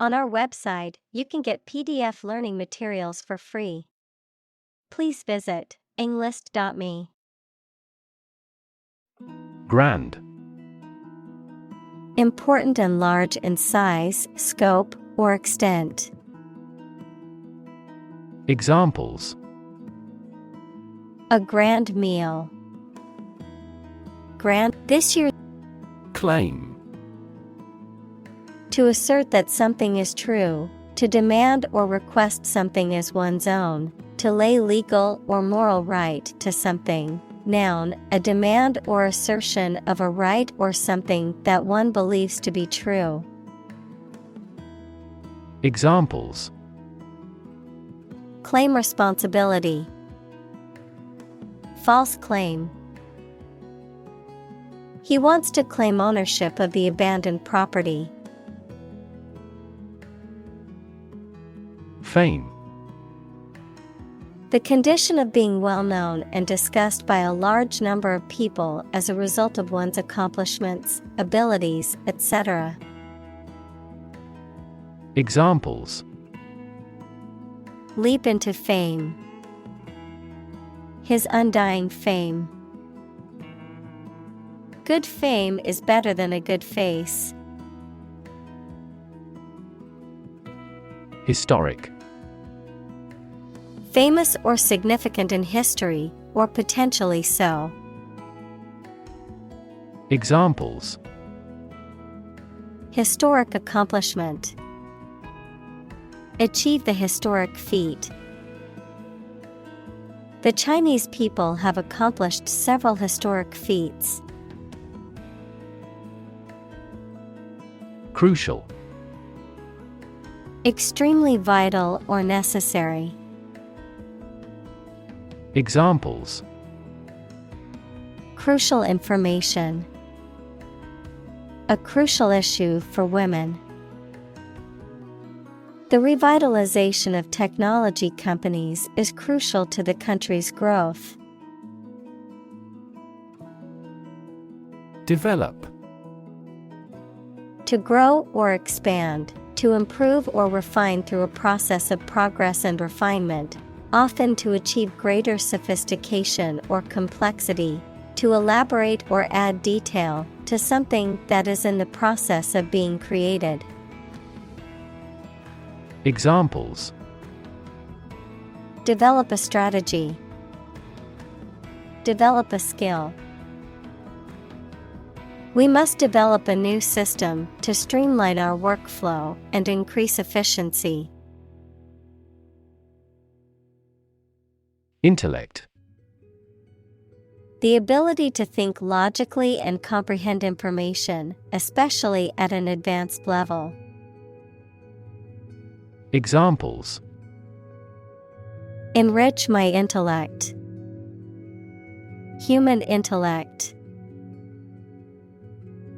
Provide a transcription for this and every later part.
On our website, you can get PDF learning materials for free. Please visit englist.me. Grand. Important and large in size, scope, or extent. Examples: A grand meal. Grand this year. claim, To assert that something is true, to demand or request something as one's own, to lay legal or moral right to something. Noun, a demand or assertion of a right or something that one believes to be true. Examples: Claim responsibility. False claim. He wants to claim ownership of the abandoned property. Fame. The condition of being well known and discussed by a large number of people as a result of one's accomplishments, abilities, etc. Examples: Leap into fame. His undying fame. Good fame is better than a good face. Historic. Famous or significant in history, or potentially so. Examples: Historic accomplishment. Achieve the historic feat. The Chinese people have accomplished several historic feats. Crucial. Extremely vital or necessary. Examples: Crucial information. A crucial issue for women. The revitalization of technology companies is crucial to the country's growth. Develop. To grow or expand, to improve or refine through a process of progress and refinement, often to achieve greater sophistication or complexity, to elaborate or add detail to something that is in the process of being created. Examples: Develop a strategy. Develop a skill. We must develop a new system to streamline our workflow and increase efficiency. Intellect. The ability to think logically and comprehend information, especially at an advanced level. Examples: Enrich my intellect. Human intellect.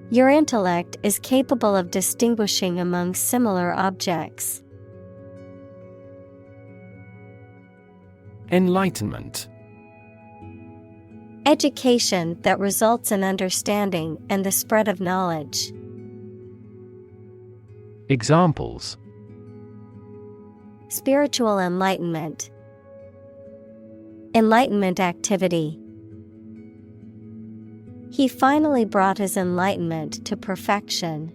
Your intellect is capable of distinguishing among similar objects. Enlightenment. Education that results in understanding and the spread of knowledge. Examples: Spiritual enlightenment. Enlightenment activity. He finally brought his enlightenment to perfection.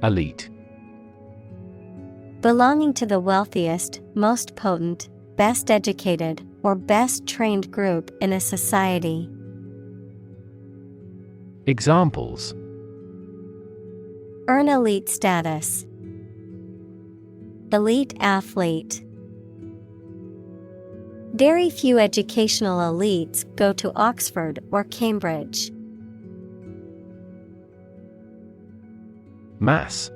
Elite. Belonging to the wealthiest, most potent, best educated, or best trained group in a society. Examples: Earn elite status. Elite athlete. Very few educational elites go to Oxford or Cambridge. Mass.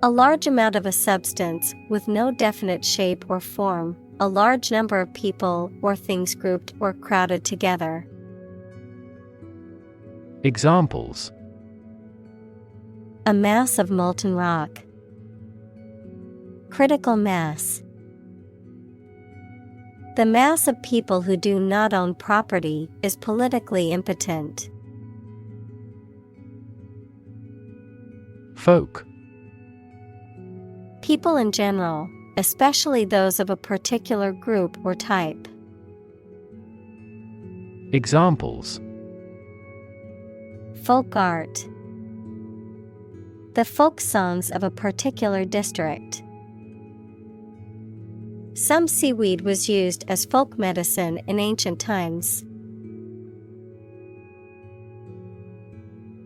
A large amount of a substance with no definite shape or form, a large number of people or things grouped or crowded together. Examples: A mass of molten rock. Critical mass. The mass of people who do not own property is politically impotent. Folk. People in general, especially those of a particular group or type. Examples: Folk art. The folk songs of a particular district. Some seaweed was used as folk medicine in ancient times.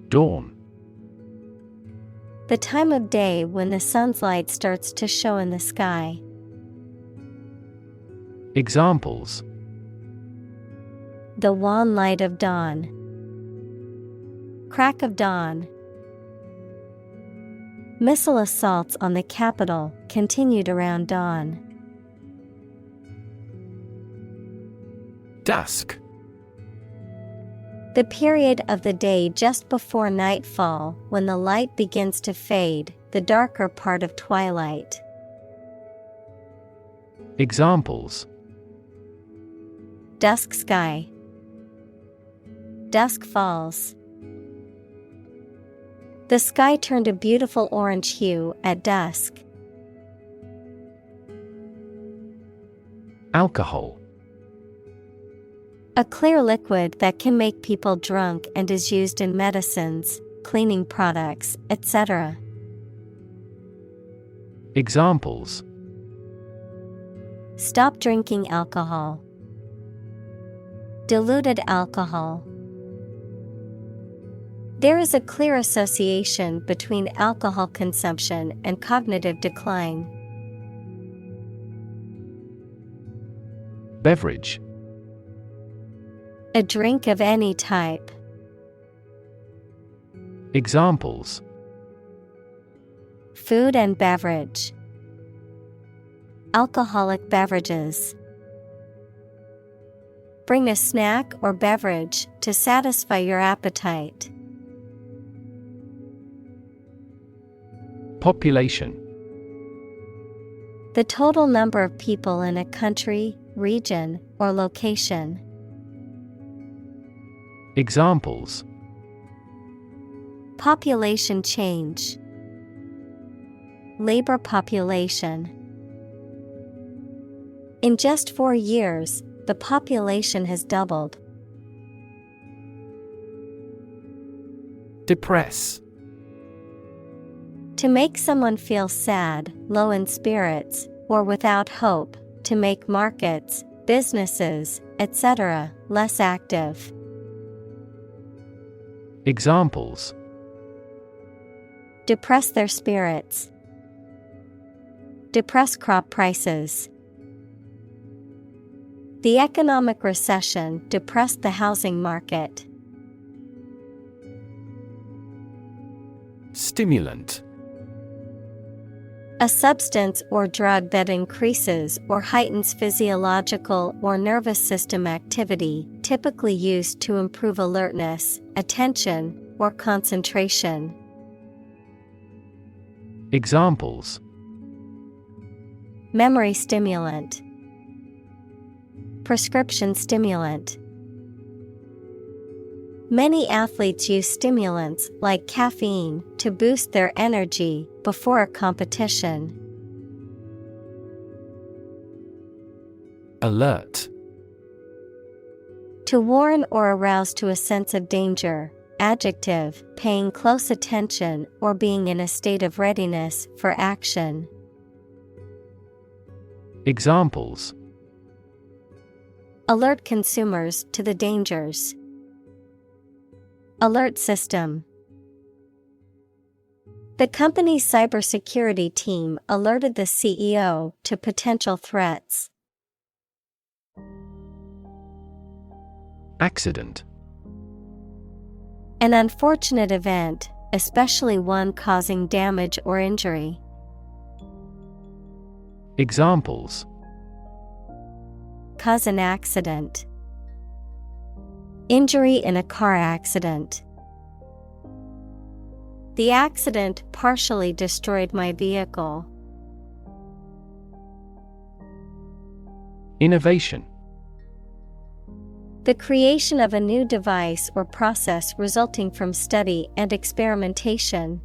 Dawn. The time of day when the sun's light starts to show in the sky. Examples: The wan light of dawn. Crack of dawn. Missile assaults on the capital continued around dawn. Dusk. The period of the day just before nightfall when the light begins to fade, the darker part of twilight. Examples: Dusk sky. Dusk falls. The sky turned a beautiful orange hue at dusk. Alcohol. A clear liquid that can make people drunk and is used in medicines, cleaning products, etc. Examples: Stop drinking alcohol. Diluted alcohol. There is a clear association between alcohol consumption and cognitive decline. Beverage. A drink of any type. Examples: Food and beverage. Alcoholic beverages. Bring a snack or beverage to satisfy your appetite. Population. The total number of people in a country, region, or location. Examples: Population change. Labor population. In just 4 years, the population has doubled. Depress. To make someone feel sad, low in spirits, or without hope, to make markets, businesses, etc., less active. Examples: Depress their spirits. Depress crop prices. The economic recession depressed the housing market. Stimulant. A substance or drug that increases or heightens physiological or nervous system activity, typically used to improve alertness, attention, or concentration. Examples: Memory stimulant. Prescription stimulant. Many athletes use stimulants like caffeine to boost their energy before a competition. Alert. To warn or arouse to a sense of danger. Adjective, paying close attention or being in a state of readiness for action. Examples: Alert consumers to the dangers. Alert system. The company's cybersecurity team alerted the CEO to potential threats. Accident. An unfortunate event, especially one causing damage or injury. Examples: Cause an accident. Injury in a car accident. The accident partially destroyed my vehicle. Innovation. The creation of a new device or process resulting from study and experimentation.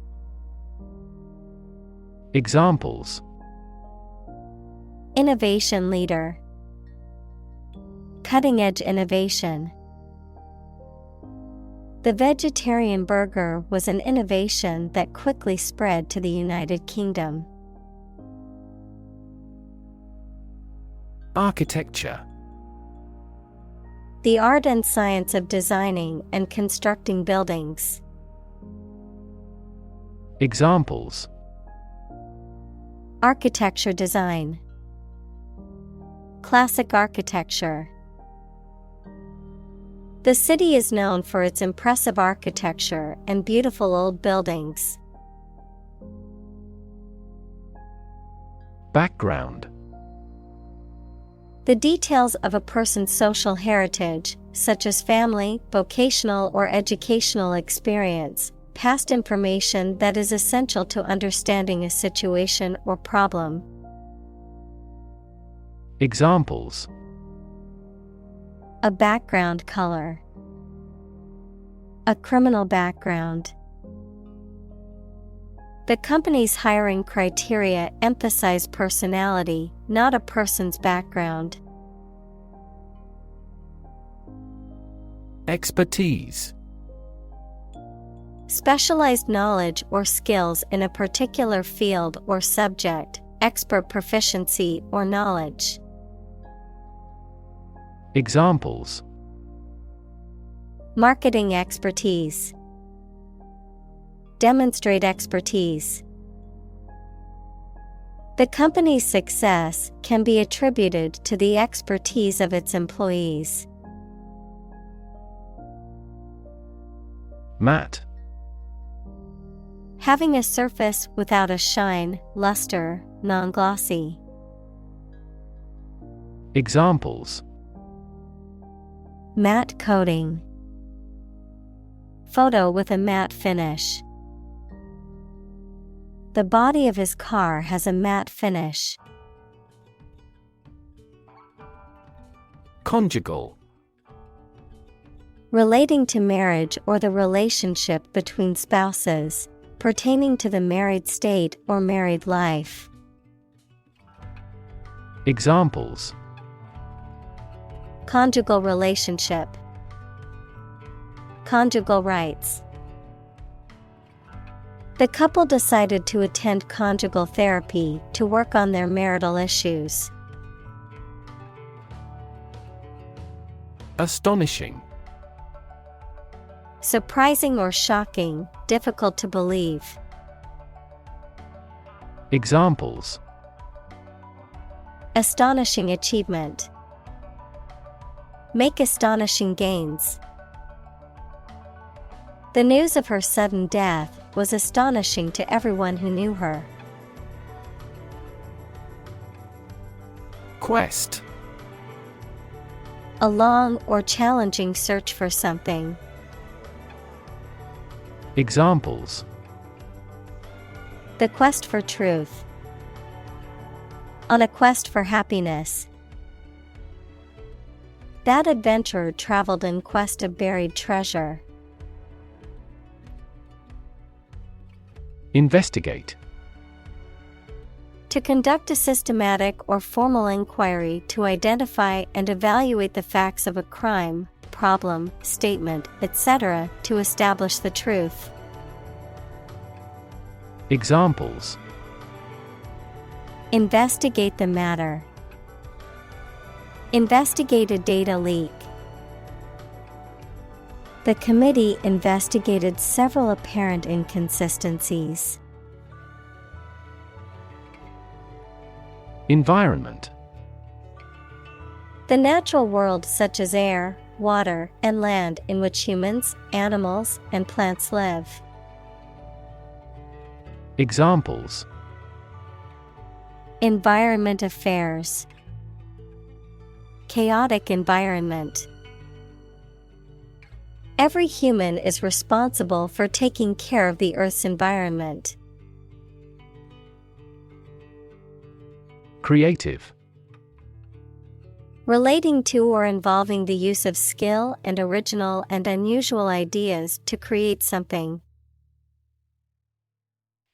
Examples: innovation leader, cutting-edge innovation. The vegetarian burger was an innovation that quickly spread to the United Kingdom. Architecture: the art and science of designing and constructing buildings. Examples: architecture design, classic architecture. The city is known for its impressive architecture and beautiful old buildings. Background: the details of a person's social heritage, such as family, vocational or educational experience, past information that is essential to understanding a situation or problem. Examples: a background color, a criminal background. The company's hiring criteria emphasize personality, not a person's background. Expertise: specialized knowledge or skills in a particular field or subject, expert proficiency or knowledge. Examples: marketing expertise, demonstrate expertise. The company's success can be attributed to the expertise of its employees. Matte: having a surface without a shine, luster, non-glossy. Examples: matte coating, photo with a matte finish. The body of his car has a matte finish. Conjugal: relating to marriage or the relationship between spouses, pertaining to the married state or married life. Examples: conjugal relationship, conjugal rights. The couple decided to attend conjugal therapy to work on their marital issues. Astonishing: surprising or shocking, difficult to believe. Examples: astonishing achievement, make astonishing gains. The news of her sudden death was astonishing to everyone who knew her. Quest: a long or challenging search for something. Examples: the quest for truth, on a quest for happiness. That adventurer traveled in quest of buried treasure. Investigate: to conduct a systematic or formal inquiry to identify and evaluate the facts of a crime, problem, statement, etc., to establish the truth. Examples: investigate the matter, investigate a data leak. The committee investigated several apparent inconsistencies. Environment: the natural world such as air, water, and land in which humans, animals, and plants live. Examples: environment affairs, chaotic environment. Every human is responsible for taking care of the Earth's environment. Creative: relating to or involving the use of skill and original and unusual ideas to create something.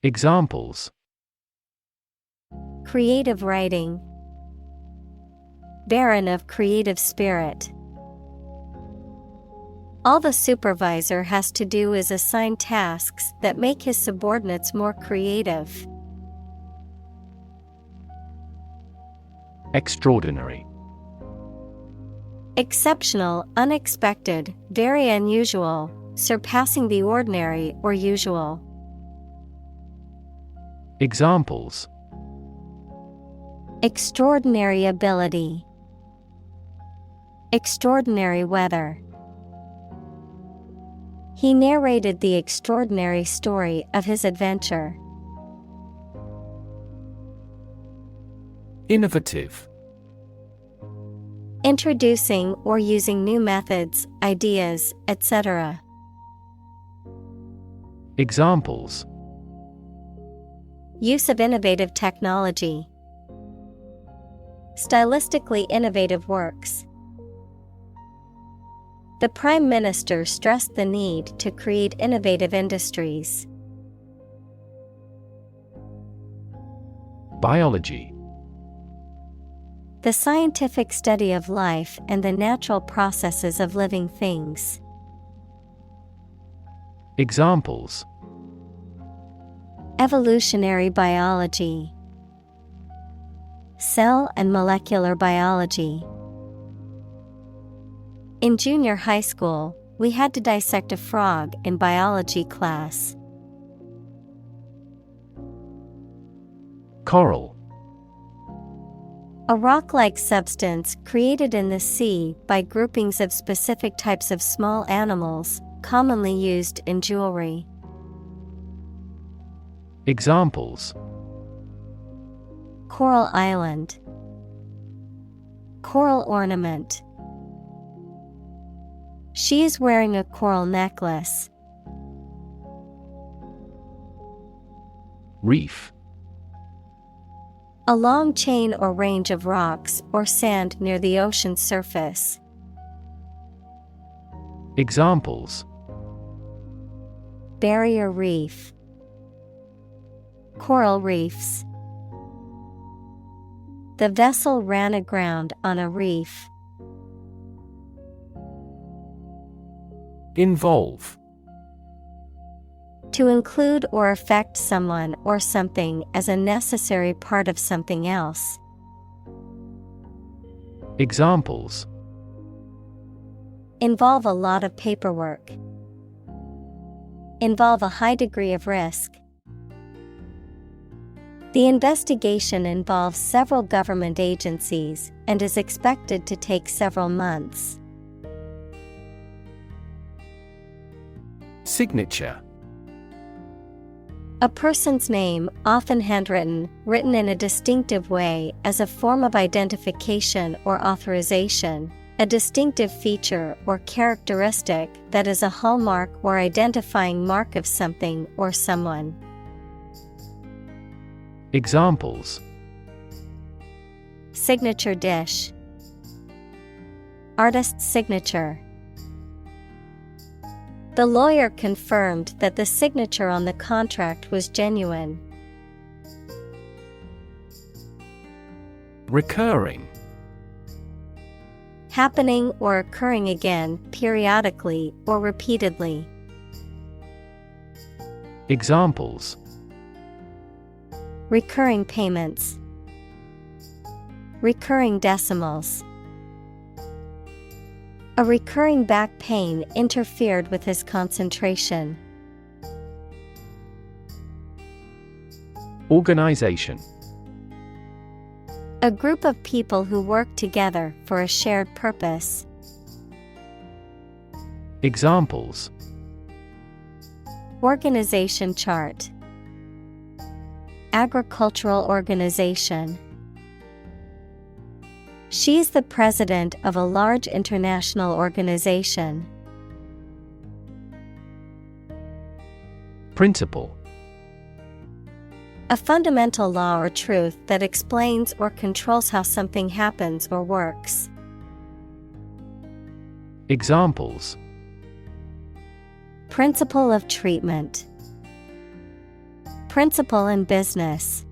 Examples: creative writing. Barren of creative spirit. All the supervisor has to do is assign tasks that make his subordinates more creative. Extraordinary. Exceptional, unexpected, very unusual, surpassing the ordinary or usual. Examples: extraordinary ability, extraordinary weather. He narrated the extraordinary story of his adventure. Innovative. Introducing or using new methods, ideas, etc. Examples: use of innovative technology, stylistically innovative works. The Prime Minister stressed the need to create innovative industries. Biology. The scientific study of life and the natural processes of living things. Examples: evolutionary biology, cell and molecular biology. In junior high school, we had to dissect a frog in biology class. Coral. A rock-like substance created in the sea by groupings of specific types of small animals, commonly used in jewelry. Examples: coral island, coral ornament. She is wearing a coral necklace. Reef. A long chain or range of rocks or sand near the ocean's surface. Examples: barrier reef, coral reefs. The vessel ran aground on a reef. Involve. To include or affect someone or something as a necessary part of something else. Examples: involve a lot of paperwork. Involve a high degree of risk. The investigation involves several government agencies and is expected to take several months. Signature. A person's name, often handwritten, written in a distinctive way as a form of identification or authorization, a distinctive feature or characteristic that is a hallmark or identifying mark of something or someone. Examples: signature dish, artist's signature. The lawyer confirmed that the signature on the contract was genuine. Recurring. Happening or occurring again, periodically or repeatedly. Examples: recurring payments, recurring decimals. A recurring back pain interfered with his concentration. Organization. A group of people who work together for a shared purpose. Examples: organization chart, agricultural organization. She is the president of a large international organization. Principle. A fundamental law or truth that explains or controls how something happens or works. Examples: principle of treatment, principle in business.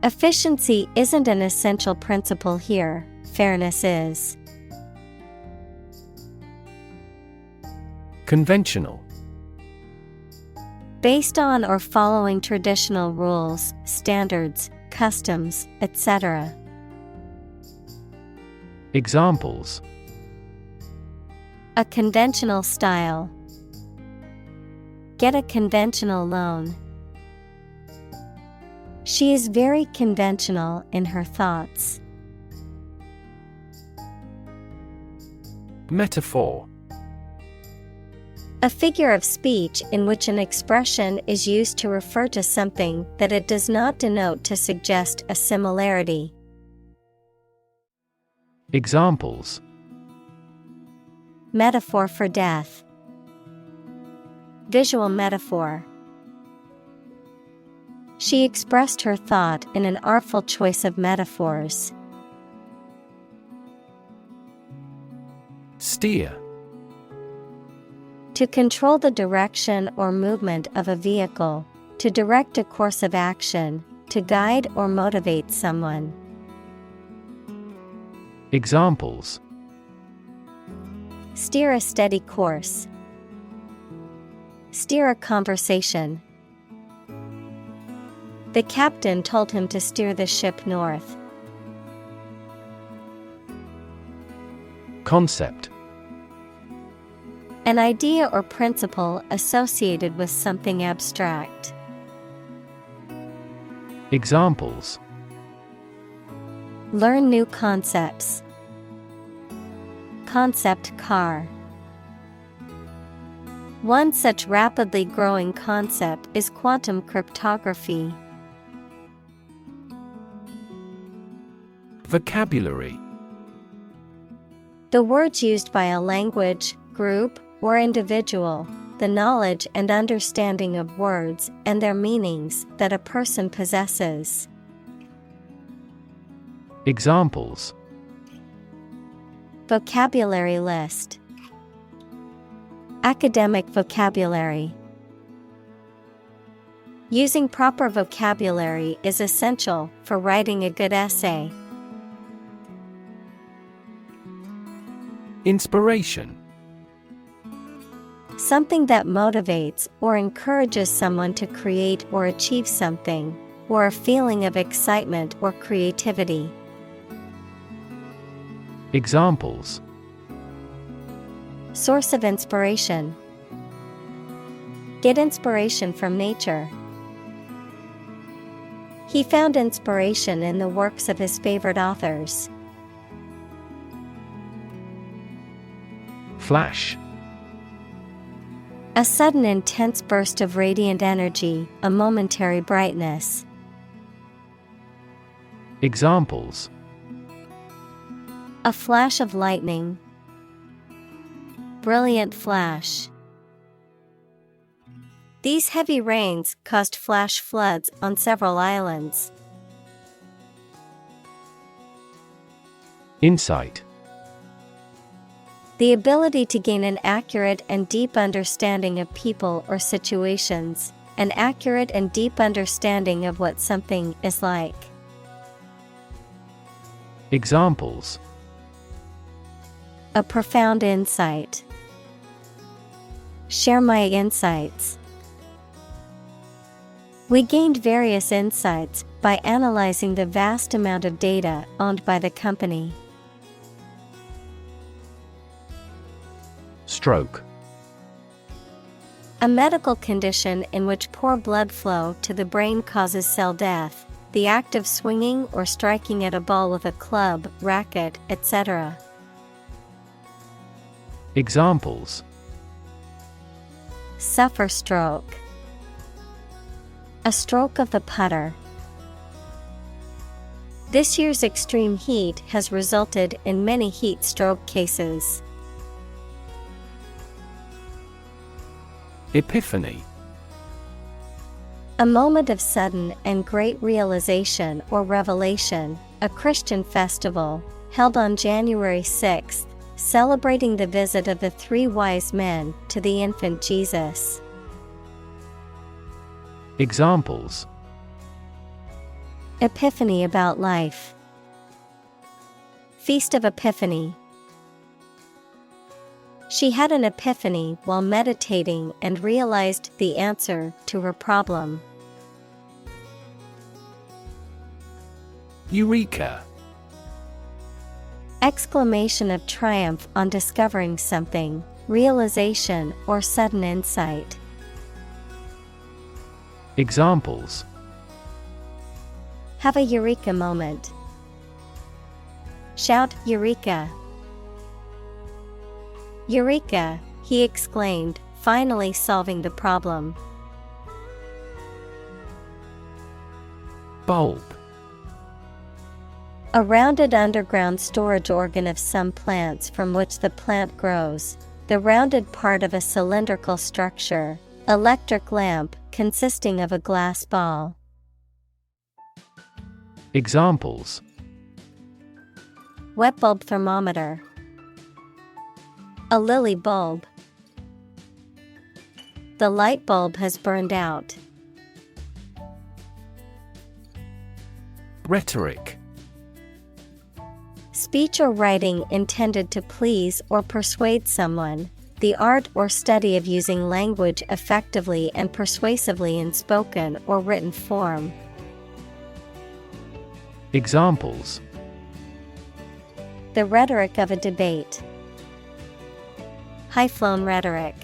Efficiency isn't an essential principle here, fairness is. Conventional. Based on or following traditional rules, standards, customs, etc. Examples: A conventional style. Get a conventional loan. She is very conventional in her thoughts. Metaphor. A figure of speech in which an expression is used to refer to something that it does not denote to suggest a similarity. Examples: Metaphor for death. Visual metaphor. She expressed her thought in an artful choice of metaphors. Steer. To control the direction or movement of a vehicle, to direct a course of action, to guide or motivate someone. Examples: Steer a steady course. Steer a conversation. The captain told him to steer the ship north. Concept. An idea or principle associated with something abstract. Examples: Learn new concepts. Concept car. One such rapidly growing concept is quantum cryptography. Vocabulary. The words used by a language, group, or individual, the knowledge and understanding of words and their meanings that a person possesses. Examples: Vocabulary list. Academic vocabulary. Using proper vocabulary is essential for writing a good essay. Inspiration. Something that motivates or encourages someone to create or achieve something, or a feeling of excitement or creativity. Examples: Source of inspiration. Get inspiration from nature. He found inspiration in the works of his favorite authors. Flash. A sudden intense burst of radiant energy, a momentary brightness. Examples: A flash of lightning. Brilliant flash. These heavy rains caused flash floods on several islands. Insight. The ability to gain an accurate and deep understanding of people or situations, an accurate and deep understanding of what something is like. Examples: A profound insight. Share my insights. We gained various insights by analyzing the vast amount of data owned by the company. Stroke. A medical condition in which poor blood flow to the brain causes cell death, the act of swinging or striking at a ball with a club, racket, etc. Examples: Suffer stroke. A stroke of the putter. This year's extreme heat has resulted in many heat stroke cases. Epiphany. A moment of sudden and great realization or revelation, a Christian festival, held on January 6th, celebrating the visit of the three wise men to the infant Jesus. Epiphany about life. Feast of Epiphany. She had an epiphany while meditating and realized the answer to her problem. Eureka! Exclamation of triumph on discovering something, realization or sudden insight. Examples: Have a eureka moment. Shout Eureka! Eureka! He exclaimed, finally solving the problem. Bulb. A rounded underground storage organ of some plants from which the plant grows. The rounded part of a cylindrical structure. Electric lamp consisting of a glass ball. Examples: Wet bulb thermometer. A lily bulb. The light bulb has burned out. Rhetoric. Speech or writing intended to please or persuade someone. The art or study of using language effectively and persuasively in spoken or written form. Examples: The rhetoric of a debate. High-flown rhetoric.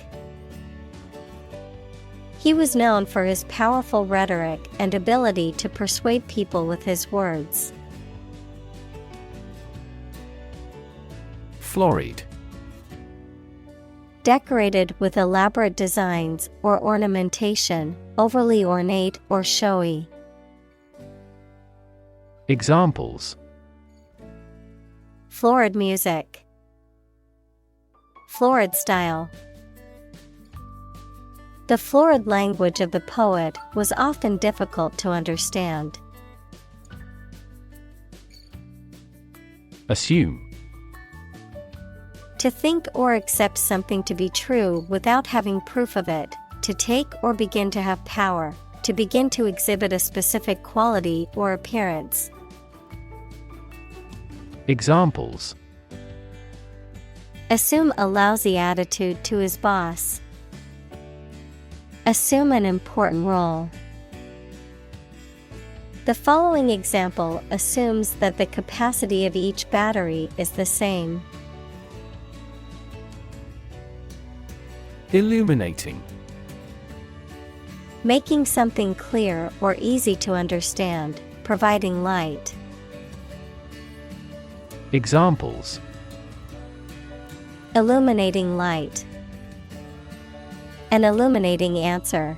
He was known for his powerful rhetoric and ability to persuade people with his words. Florid. Decorated with elaborate designs or ornamentation, overly ornate or showy. Examples: Florid music. Florid style. The florid language of the poet was often difficult to understand. Assume. To think or accept something to be true without having proof of it, to take or begin to have power, to begin to exhibit a specific quality or appearance. Examples: Assume a lousy attitude to his boss. Assume an important role. The following example assumes that the capacity of each battery is the same. Illuminating. Making something clear or easy to understand, providing light. Examples: Illuminating light. An illuminating answer.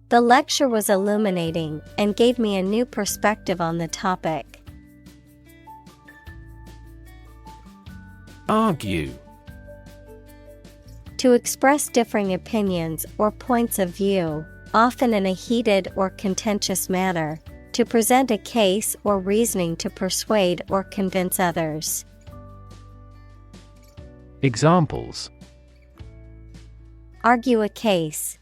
The lecture was illuminating and gave me a new perspective on the topic. Argue. To express differing opinions or points of view, often in a heated or contentious manner, to present a case or reasoning to persuade or convince others. Examples: Argue a case.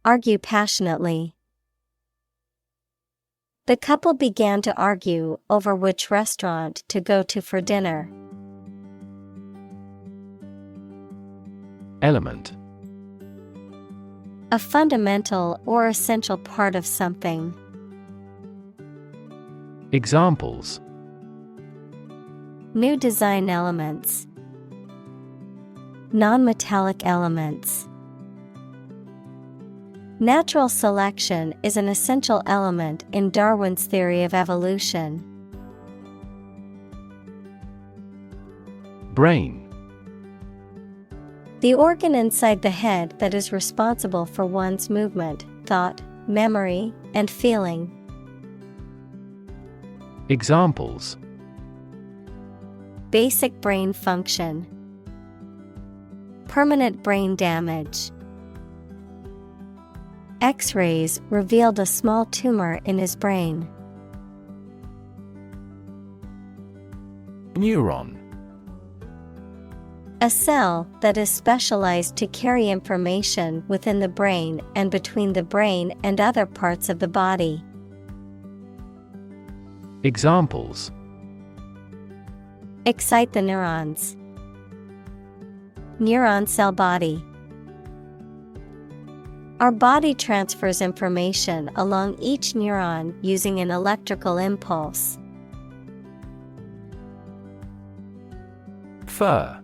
Argue passionately. The couple began to argue over which restaurant to go to for dinner. Element. A fundamental or essential part of something. Examples: New design elements. Non-metallic elements. Natural selection is an essential element in Darwin's theory of evolution. Brain. The organ inside the head that is responsible for one's movement, thought, memory, and feeling. Examples: Basic brain function. Permanent brain damage. X-rays revealed a small tumor in his brain. A cell that is specialized to carry information within the brain and between the brain and other parts of the body. Examples: Excite the neurons. Neuron cell body. Our body transfers information along each neuron using an electrical impulse. Fir.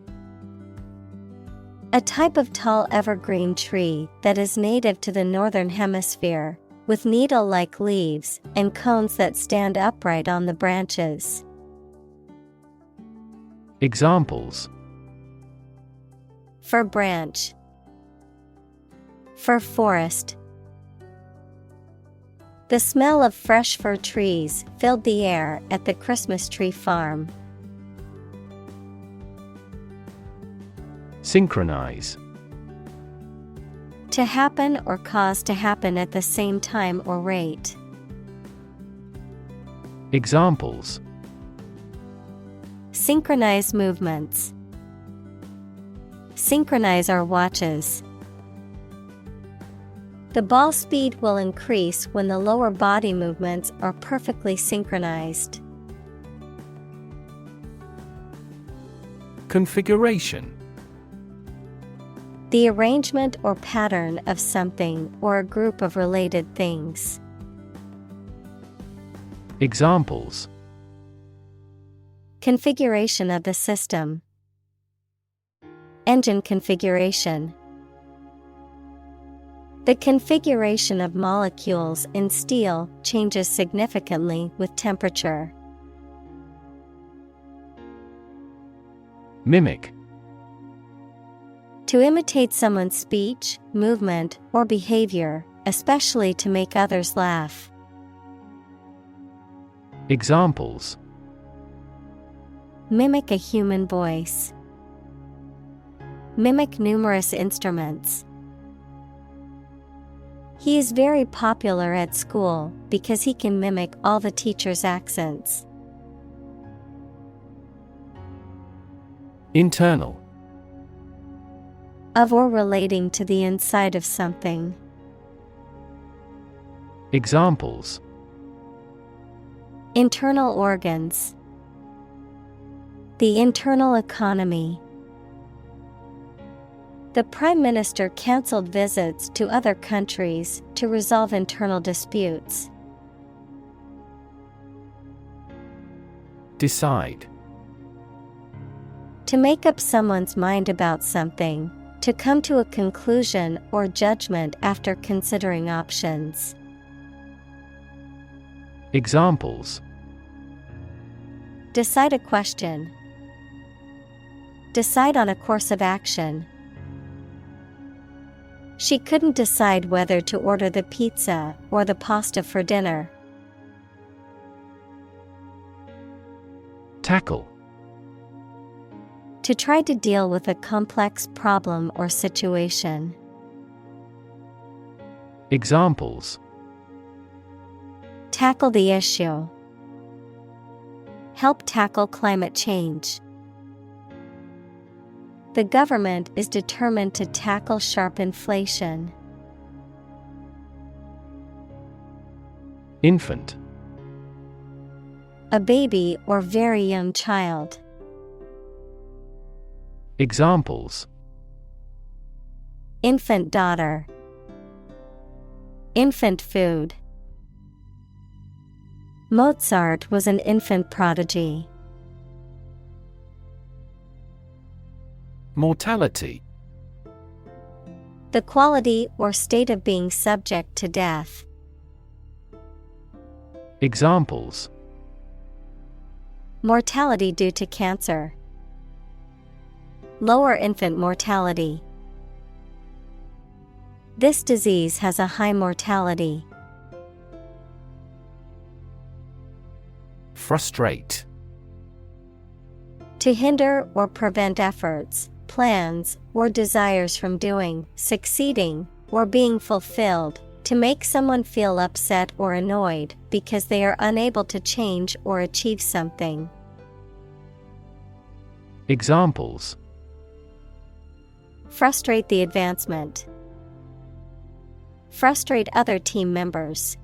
A type of tall evergreen tree that is native to the northern hemisphere, with needle-like leaves and cones that stand upright on the branches. Examples: Fir branch. Fir forest. The smell of fresh fir trees filled the air at the Christmas tree farm. Synchronize. To happen or cause to happen at the same time or rate. Examples: Synchronize movements. Synchronize our watches. The ball speed will increase when the lower body movements are perfectly synchronized. Configuration. The arrangement or pattern of something or a group of related things. Examples: Configuration of the system. Engine configuration. The configuration of molecules in steel changes significantly with temperature. Mimic. To imitate someone's speech, movement, or behavior, especially to make others laugh. Examples: Mimic a human voice. Mimic numerous instruments. He is very popular at school because he can mimic all the teachers' accents. Internal. Of or relating to the inside of something. Examples: Internal organs. The internal economy. The Prime Minister cancelled visits to other countries to resolve internal disputes. Decide. To make up someone's mind about something. To come to a conclusion or judgment after considering options. Examples: Decide a question. Decide on a course of action. She couldn't decide whether to order the pizza or the pasta for dinner. Tackle. To try to deal with a complex problem or situation. Examples: Tackle the issue. Help tackle climate change. The government is determined to tackle sharp inflation. Infant. A baby or very young child. Examples: Infant daughter. Infant food. Mozart was an infant prodigy. Mortality. The quality or state of being subject to death. Examples: Mortality due to cancer. Lower infant mortality. This disease has a high mortality. Frustrate. To hinder or prevent efforts, plans, or desires from doing, succeeding, or being fulfilled. To make someone feel upset or annoyed because they are unable to change or achieve something. Examples: Frustrate the advancement. Frustrate other team members.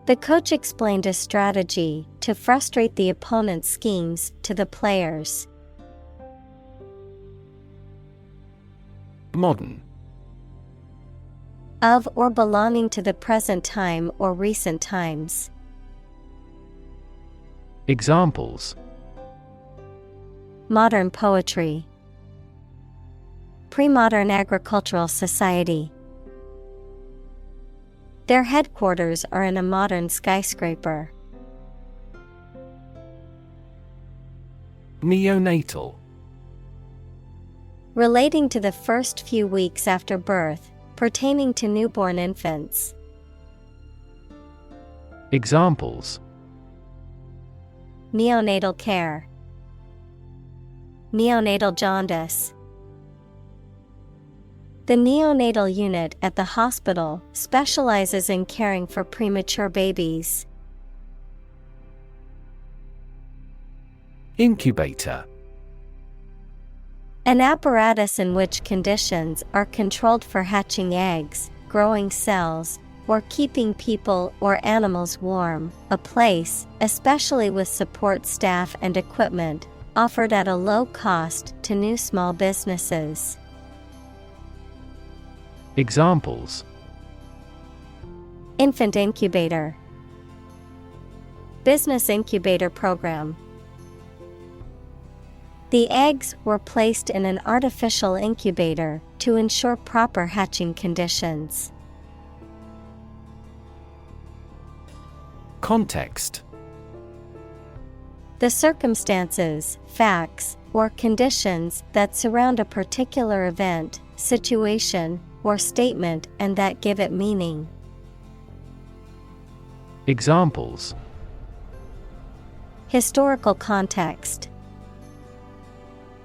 The coach explained a strategy to frustrate the opponent's schemes to the players. Modern. Of or belonging to the present time or recent times. Examples: Modern poetry. Pre-modern agricultural society. Their headquarters are in a modern skyscraper. Neonatal. Relating to the first few weeks after birth, pertaining to newborn infants. Examples: Neonatal care. Neonatal jaundice. The neonatal unit at the hospital specializes in caring for premature babies. Incubator. An apparatus in which conditions are controlled for hatching eggs, growing cells, or keeping people or animals warm. A place, especially with support staff and equipment, offered at a low cost to new small businesses. Examples: Infant incubator. Business incubator program. The eggs were placed in an artificial incubator to ensure proper hatching conditions. Context. The circumstances, facts, or conditions that surround a particular event, situation, or statement and that give it meaning. Examples: Historical context.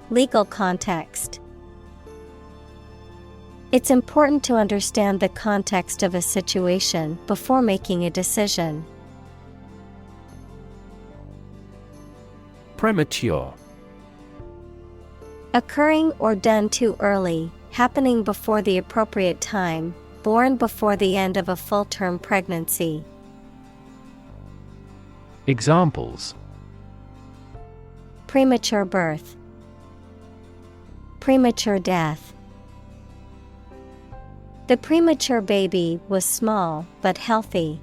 Legal context. It's important to understand the context of a situation before making a decision. Premature. Occurring or done too early, happening before the appropriate time, born before the end of a full-term pregnancy. Examples: Premature birth. Premature death. The premature baby was small but healthy.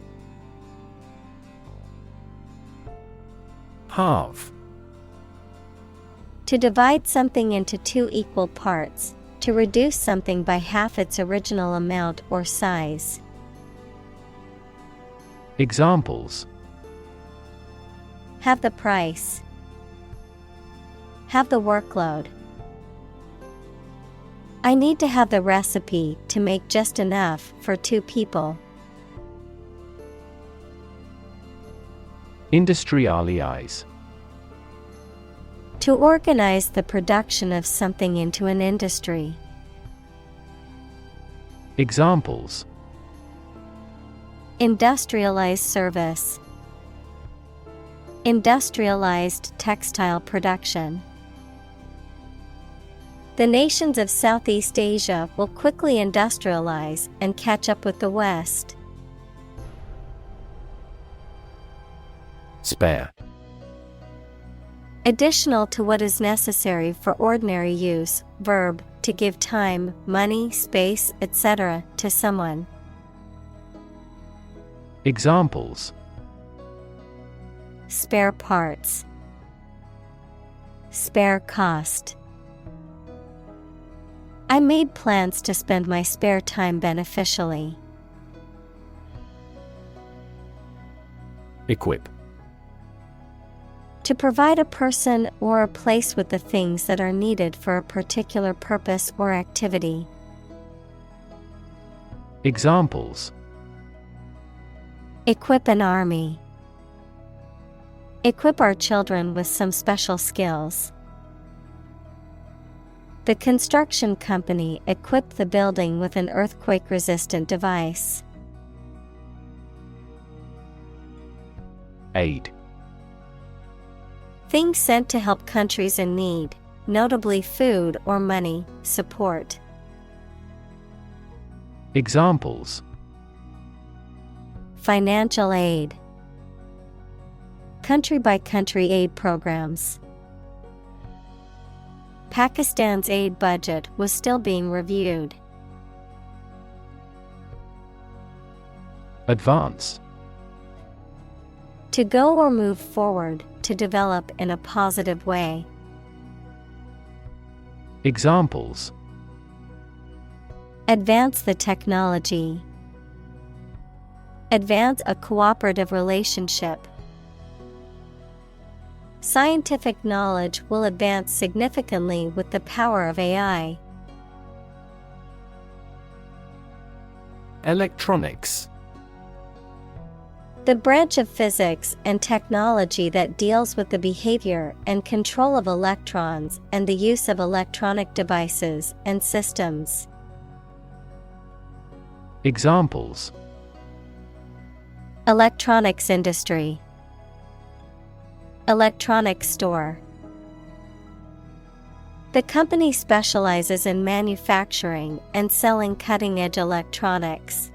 Halve. To divide something into two equal parts, to reduce something by half its original amount or size. Examples: Have the price. Have the workload. I need to have the recipe to make just enough for 2 people. Industrialize. To organize the production of something into an industry. Examples: Industrialized service. Industrialized textile production. The nations of Southeast Asia will quickly industrialize and catch up with the West. Spare. Additional to what is necessary for ordinary use, verb, to give time, money, space, etc., to someone. Examples: Spare parts. Spare cost. I made plans to spend my spare time beneficially. Equip. To provide a person or a place with the things that are needed for a particular purpose or activity. Examples: Equip an army. Equip our children with some special skills. The construction company equipped the building with an earthquake-resistant device. Aid. Things sent to help countries in need, notably food or money, support. Examples: Financial aid. Country-by-country aid programs. Pakistan's aid budget was still being reviewed. Advance. To go or move forward, to develop in a positive way. Examples: Advance the technology. Advance a cooperative relationship. Scientific knowledge will advance significantly with the power of AI. Electronics. The branch of physics and technology that deals with the behavior and control of electrons and the use of electronic devices and systems. Examples: Electronics industry. Electronics store. The company specializes in manufacturing and selling cutting-edge electronics.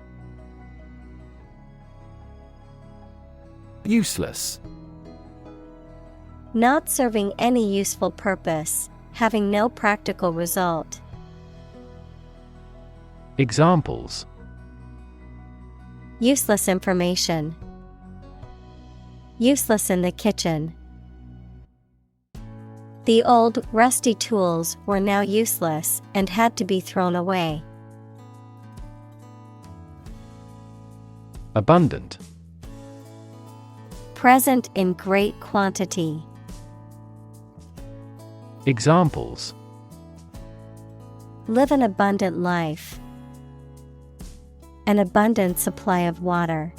Useless. Not serving any useful purpose, having no practical result. Examples: Useless information. Useless in the kitchen. The old, rusty tools were now useless and had to be thrown away. Abundant. Present in great quantity. Examples: Live an abundant life. An abundant supply of water.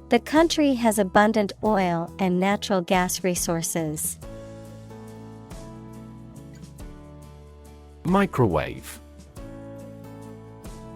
The country has abundant oil and natural gas resources. Microwave.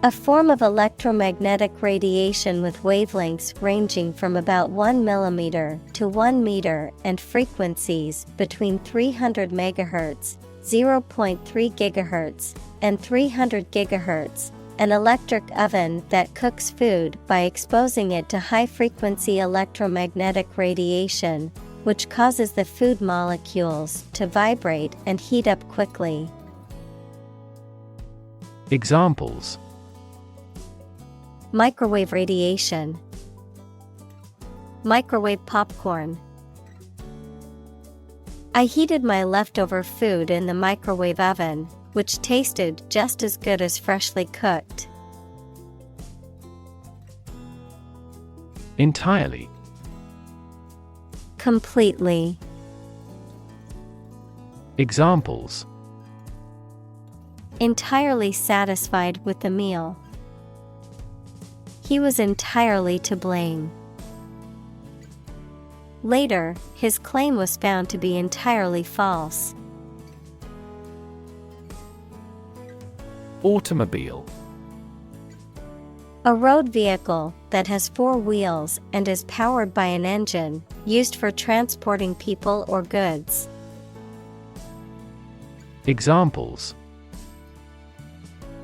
A form of electromagnetic radiation with wavelengths ranging from about 1 mm to 1 meter and frequencies between 300 MHz, 0.3 GHz, and 300 GHz. An electric oven that cooks food by exposing it to high-frequency electromagnetic radiation, which causes the food molecules to vibrate and heat up quickly. Examples: Microwave radiation. Microwave popcorn. I heated my leftover food in the microwave oven, which tasted just as good as freshly cooked. Entirely. Completely. Examples: Entirely satisfied with the meal. He was entirely to blame. Later, his claim was found to be entirely false. Automobile. A road vehicle that has 4 wheels and is powered by an engine, used for transporting people or goods. Examples: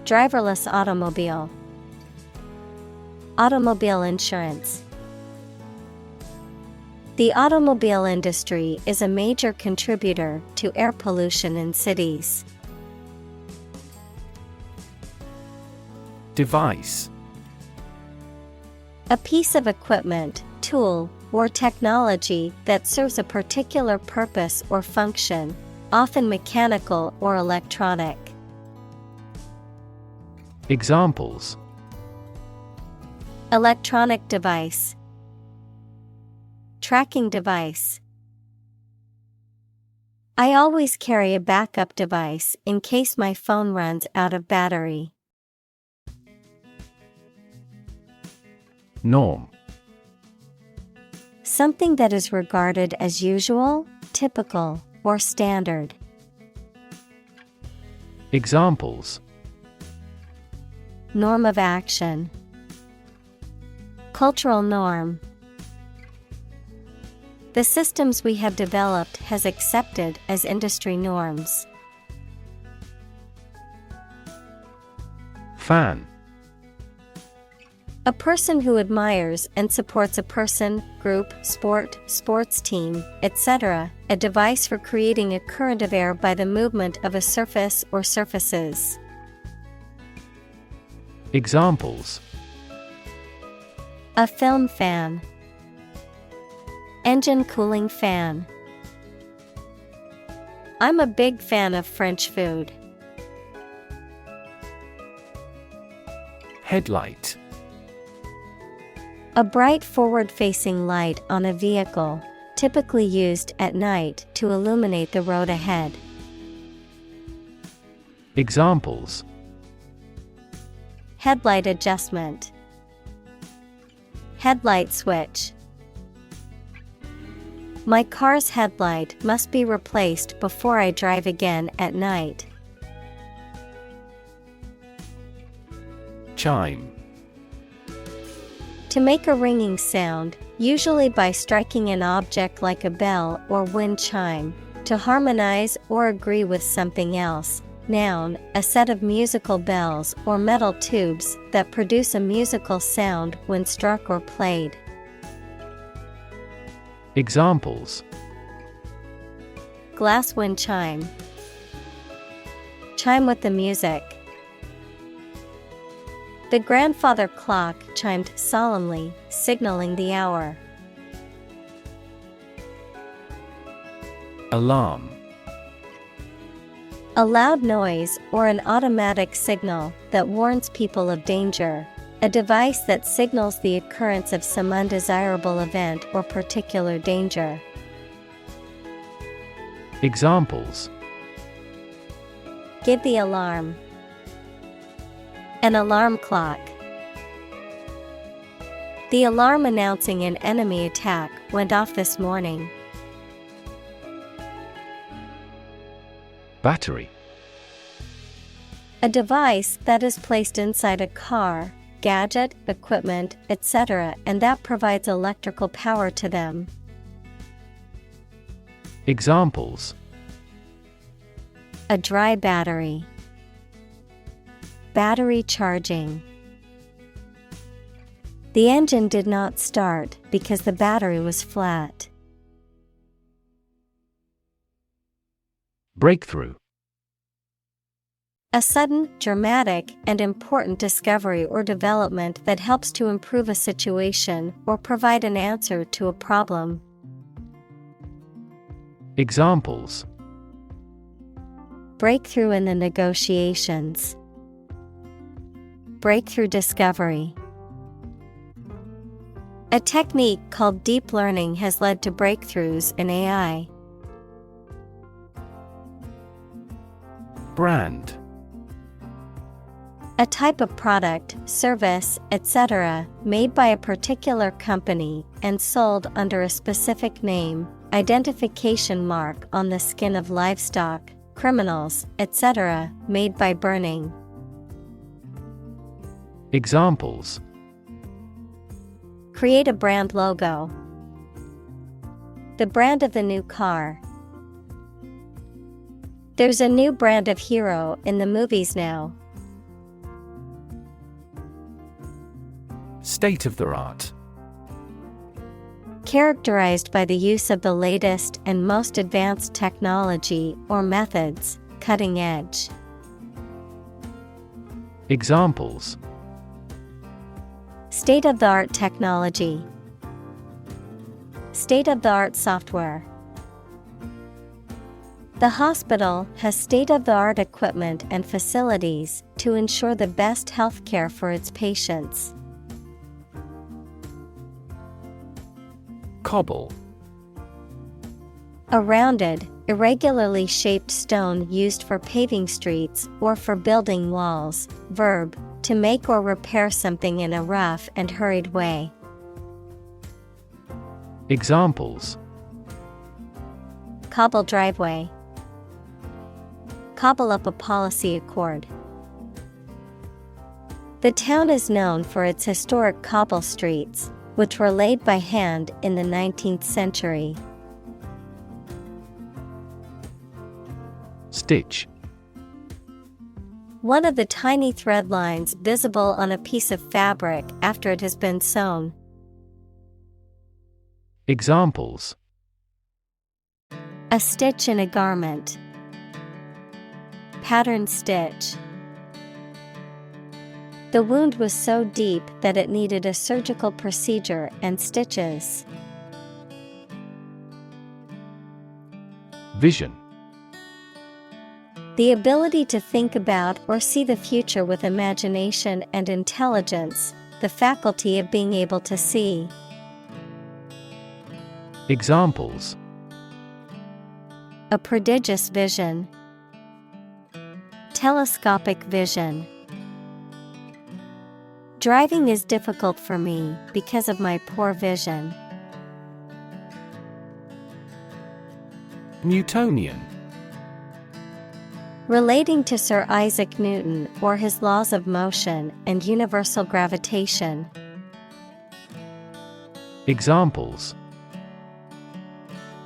Driverless automobile. Automobile insurance. The automobile industry is a major contributor to air pollution in cities. Device. A piece of equipment, tool, or technology that serves a particular purpose or function, often mechanical or electronic. Examples: Electronic device. Tracking device. I always carry a backup device in case my phone runs out of battery. Norm. Something that is regarded as usual, typical, or standard. Examples: Norm of action. Cultural norm. The systems we have developed has accepted as industry norms. Fan. A person who admires and supports a person, group, sport, sports team, etc., a device for creating a current of air by the movement of a surface or surfaces. Examples: A film fan. Engine cooling fan. I'm a big fan of French food. Headlight. A bright forward-facing light on a vehicle, typically used at night to illuminate the road ahead. Examples: Headlight adjustment. Headlight switch. My car's headlight must be replaced before I drive again at night. Chime. To make a ringing sound, usually by striking an object like a bell or wind chime. To harmonize or agree with something else. Noun, a set of musical bells or metal tubes that produce a musical sound when struck or played. Examples: Glass wind chime. Chime with the music. The grandfather clock chimed solemnly, signaling the hour. Alarm. A loud noise or an automatic signal that warns people of danger. A device that signals the occurrence of some undesirable event or particular danger. Examples: Give the alarm. An alarm clock. The alarm announcing an enemy attack went off this morning. Battery. A device that is placed inside a car, gadget, equipment, etc., and that provides electrical power to them. Examples: A dry battery. Battery charging. The engine did not start because the battery was flat. Breakthrough. A sudden, dramatic, and important discovery or development that helps to improve a situation or provide an answer to a problem. Examples: Breakthrough in the negotiations. Breakthrough discovery. A technique called deep learning has led to breakthroughs in AI. Brand. A type of product, service, etc., made by a particular company and sold under a specific name, identification mark on the skin of livestock, criminals, etc., made by burning. Examples: Create a brand logo. The brand of the new car. There's a new brand of hero in the movies now. State of the art. Characterized by the use of the latest and most advanced technology or methods, cutting edge. Examples: State-of-the-art technology. State-of-the-art software. The hospital has state-of-the-art equipment and facilities to ensure the best health care for its patients. Cobble. A rounded, irregularly shaped stone used for paving streets or for building walls. Verb, to make or repair something in a rough and hurried way. Examples: Cobble driveway. Cobble up a policy accord. The town is known for its historic cobble streets. which were laid by hand in the 19th century. Stitch. One of the tiny thread lines visible on a piece of fabric after it has been sewn. Examples: A stitch in a garment. Pattern stitch. The wound was so deep that it needed a surgical procedure and stitches. Vision. The ability to think about or see the future with imagination and intelligence, the faculty of being able to see. Examples: A prodigious vision. Telescopic vision. Driving is difficult for me because of my poor vision. Newtonian. Relating to Sir Isaac Newton or his laws of motion and universal gravitation. Examples: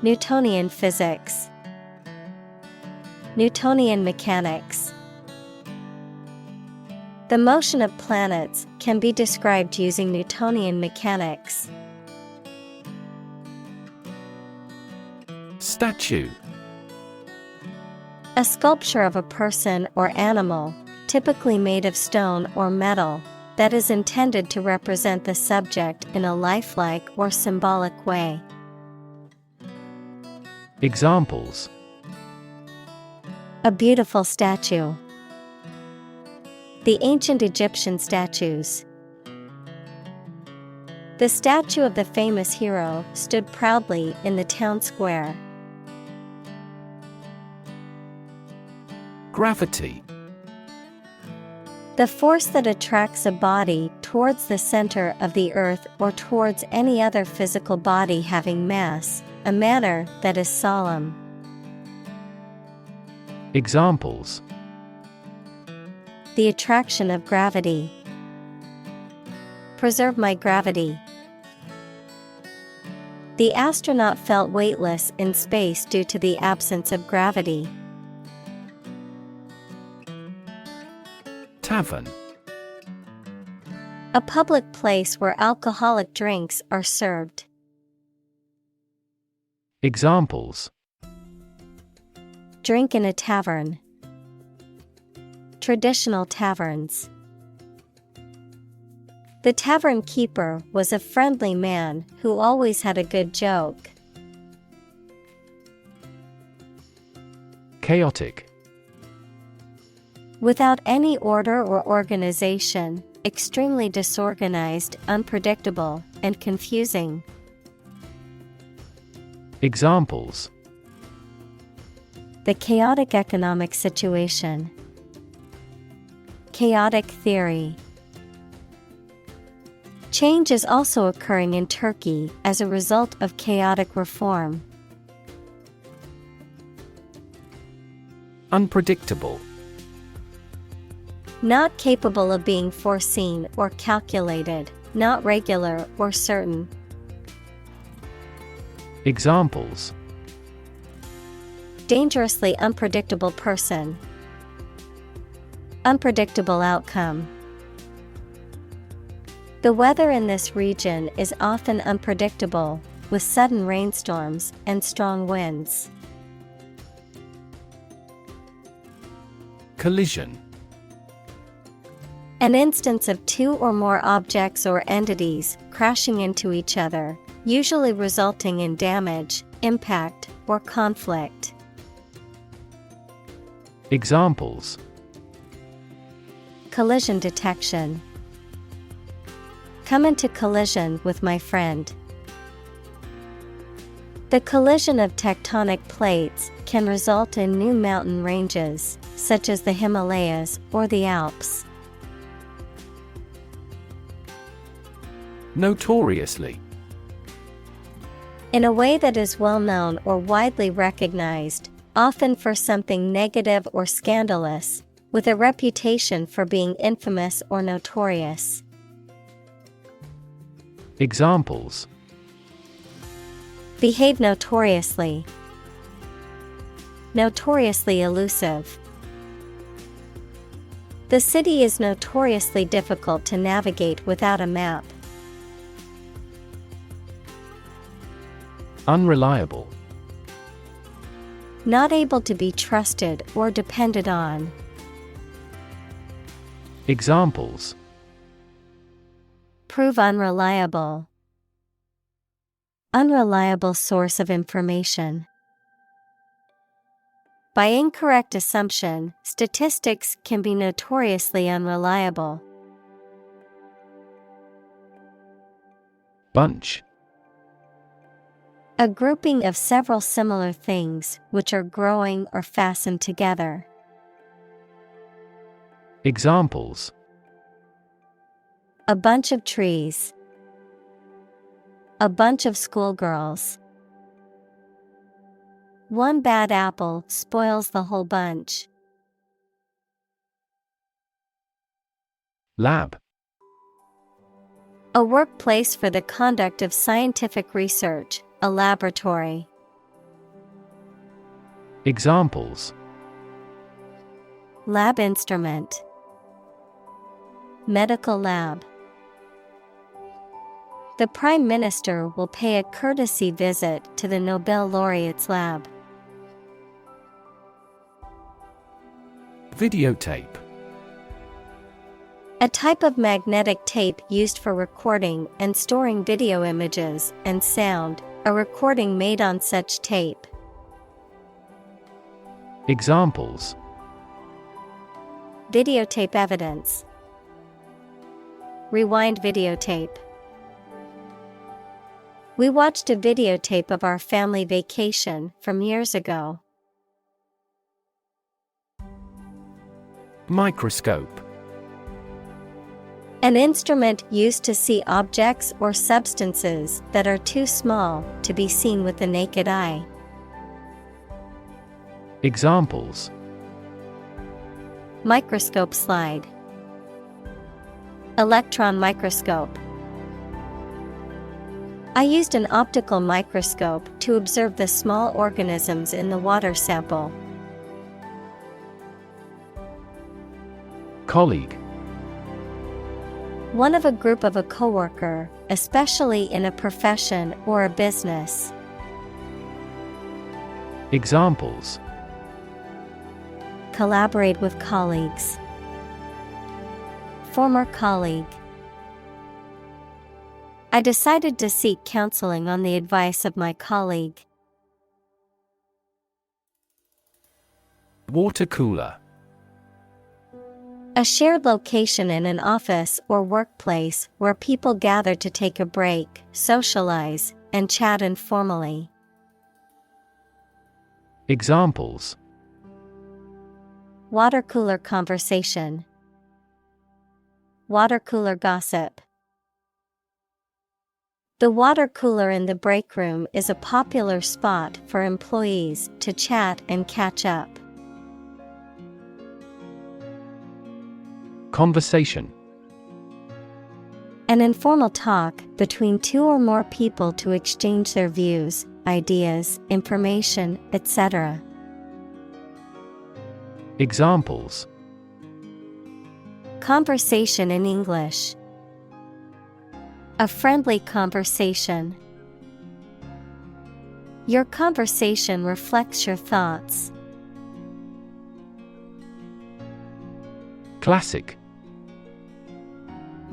Newtonian physics. Newtonian mechanics. The motion of planets can be described using Newtonian mechanics. Statue. A sculpture of a person or animal, typically made of stone or metal, that is intended to represent the subject in a lifelike or symbolic way. Examples: A beautiful statue. The ancient Egyptian statues. The statue of the famous hero stood proudly in the town square. Gravity. The force that attracts a body towards the center of the earth or towards any other physical body having mass, a manner that is solemn. Examples: The attraction of gravity. Preserve my gravity. The astronaut felt weightless in space due to the absence of gravity. Tavern. A public place where alcoholic drinks are served. Examples: Drink in a tavern. Traditional taverns. The tavern keeper was a friendly man who always had a good joke. Chaotic. Without any order or organization, extremely disorganized, unpredictable, and confusing. Examples: The chaotic economic situation. Chaotic theory. Change is also occurring in Turkey as a result of chaotic reform. Unpredictable. Not capable of being foreseen or calculated, not regular or certain. Examples: Dangerously unpredictable person. Unpredictable outcome. The weather in this region is often unpredictable, with sudden rainstorms and strong winds. Collision. An instance of two or more objects or entities crashing into each other, usually resulting in damage, impact, or conflict. Examples: Collision detection. Come into collision with my friend. The collision of tectonic plates can result in new mountain ranges, such as the Himalayas or the Alps. Notoriously. In a way that is well known or widely recognized, often for something negative or scandalous, with a reputation for being infamous or notorious. Examples: behave notoriously. Notoriously elusive. The city is notoriously difficult to navigate without a map. Unreliable. Not able to be trusted or depended on. Examples: prove unreliable. Unreliable source of information. By incorrect assumption, statistics can be notoriously unreliable. Bunch. A grouping of several similar things which are growing or fastened together. Examples: a bunch of trees. A bunch of schoolgirls. One bad apple spoils the whole bunch. Lab. A workplace for the conduct of scientific research, a laboratory. Examples: lab instrument. Medical lab. The Prime Minister will pay a courtesy visit to the Nobel laureate's lab. Videotape. A type of magnetic tape used for recording and storing video images and sound, a recording made on such tape. Examples: videotape evidence. Rewind videotape. We watched a videotape of our family vacation from years ago. Microscope. An instrument used to see objects or substances that are too small to be seen with the naked eye. Examples: microscope slide. Electron microscope. I used an optical microscope to observe the small organisms in the water sample. Colleague. One of a group of a coworker, especially in a profession or a business. Examples: collaborate with colleagues. Former colleague. I decided to seek counseling on the advice of my colleague. Water cooler. A shared location in an office or workplace where people gather to take a break, socialize, and chat informally. Examples: water cooler conversation. Water cooler gossip. The water cooler in the break room is a popular spot for employees to chat and catch up. Conversation. An informal talk between two or more people to exchange their views, ideas, information, etc. Examples: conversation in English. A friendly conversation. Your conversation reflects your thoughts. Classic.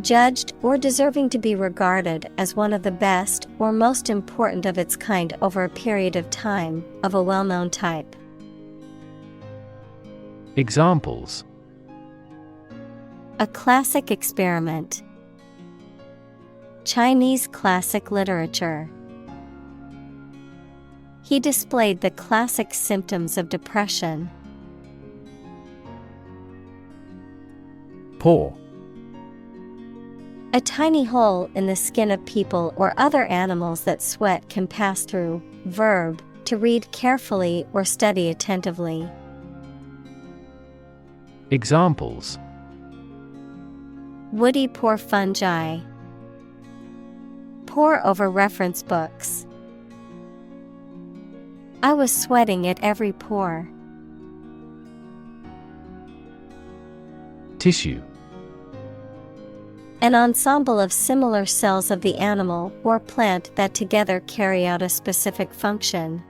Judged or deserving to be regarded as one of the best or most important of its kind over a period of time, of a well-known type. Examples: a classic experiment. Chinese classic literature. He displayed the classic symptoms of depression. Pore. A tiny hole in the skin of people or other animals that sweat can pass through. Verb, to read carefully or study attentively. Examples: woody pore fungi. pore over reference books. I was sweating at every pore. Tissue. An ensemble of similar cells of the animal or plant that together carry out a specific function.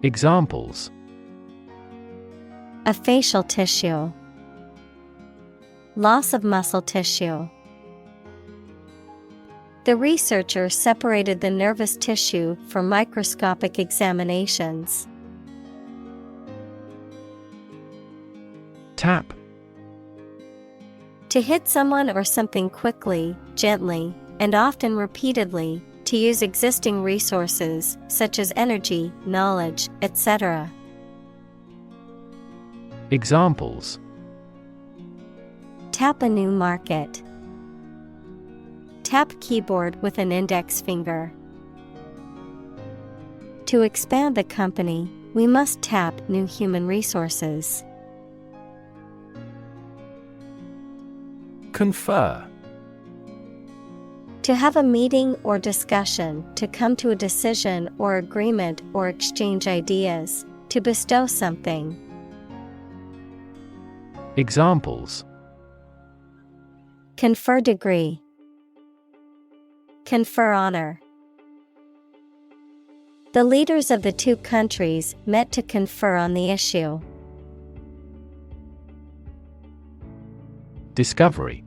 Examples: A facial tissue. Loss of muscle tissue. The researcher separated the nervous tissue for microscopic examinations. Tap. To hit someone or something quickly, gently, and often repeatedly, to use existing resources, such as energy, knowledge, etc. Examples: Tap a new market. Tap keyboard with an index finger. To expand the company, we must tap new human resources. Confer. To have a meeting or discussion, to come to a decision or agreement or exchange ideas, to bestow something. Examples: Confer degree. Confer honor. The leaders of the two countries met to confer on the issue. Discovery.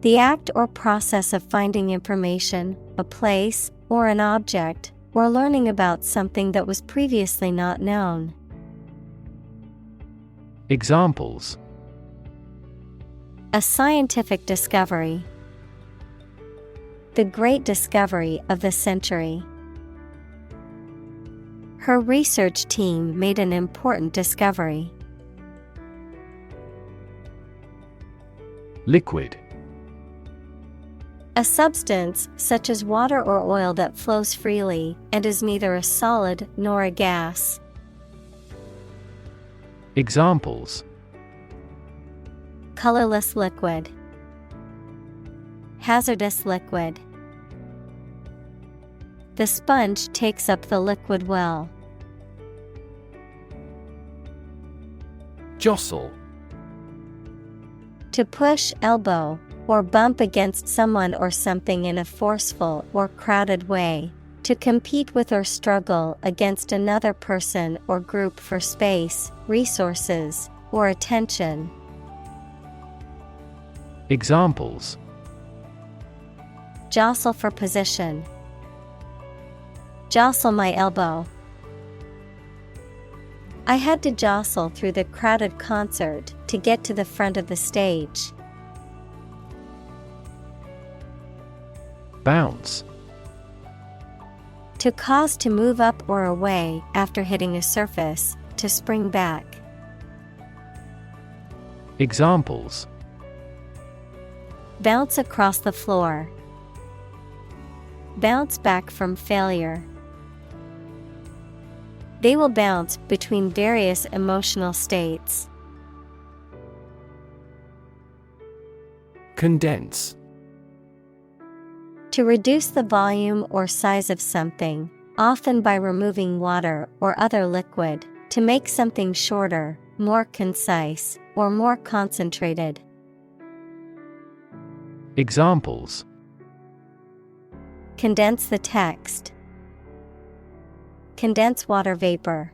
The act or process of finding information, a place, or an object, or learning about something that was previously not known. Examples: A scientific discovery. The great discovery of the century. Her research team made an important discovery. Liquid. A substance, such as water or oil that flows freely, and is neither a solid nor a gas. Examples: Colorless liquid. Hazardous liquid. The sponge takes up the liquid well. Jostle. To push, elbow, or bump against someone or something in a forceful or crowded way. To compete with or struggle against another person or group for space, resources, or attention. Examples: Jostle for position. Jostle my elbow. I had to jostle through the crowded concert to get to the front of the stage. Bounce. To cause to move up or away after hitting a surface, to spring back. Examples: Bounce across the floor. Bounce back from failure. They will bounce between various emotional states. Condense. To reduce the volume or size of something, often by removing water or other liquid, to make something shorter, more concise, or more concentrated. Examples: Condense the text. Condense water vapor.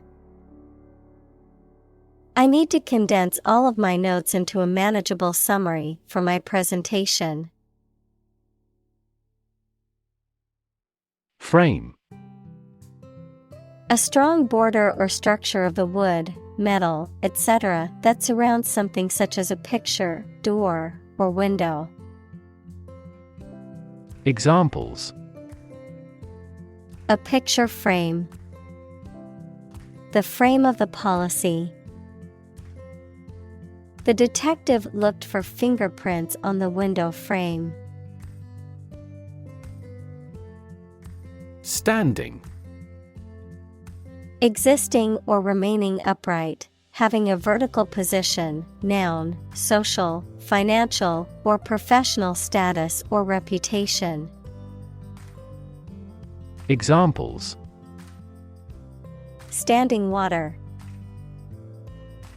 I need to condense all of my notes into a manageable summary for my presentation. Frame. A strong border or structure of the wood, metal, etc. that surrounds something such as a picture, door, or window. Examples: A picture frame. The frame of the policy. The detective looked for fingerprints on the window frame. Standing. Existing or remaining upright, having a vertical position, noun, social, financial, or professional status or reputation. Examples: Standing water.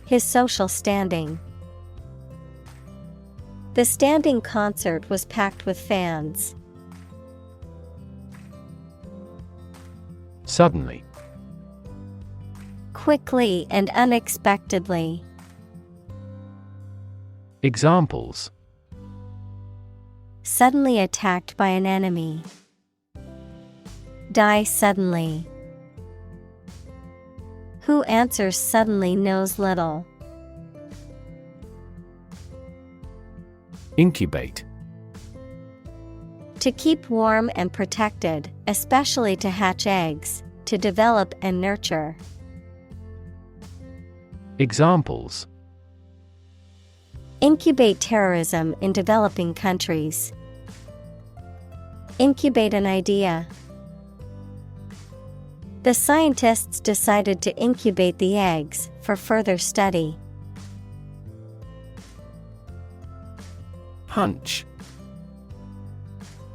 His social standing. The standing concert was packed with fans. Suddenly. Quickly and unexpectedly. Examples: Suddenly attacked by an enemy. Die suddenly. Who answers suddenly knows little. Incubate. To keep warm and protected, especially to hatch eggs, to develop and nurture. Examples: Incubate terrorism in developing countries. Incubate an idea. The scientists decided to incubate the eggs for further study. Hunch.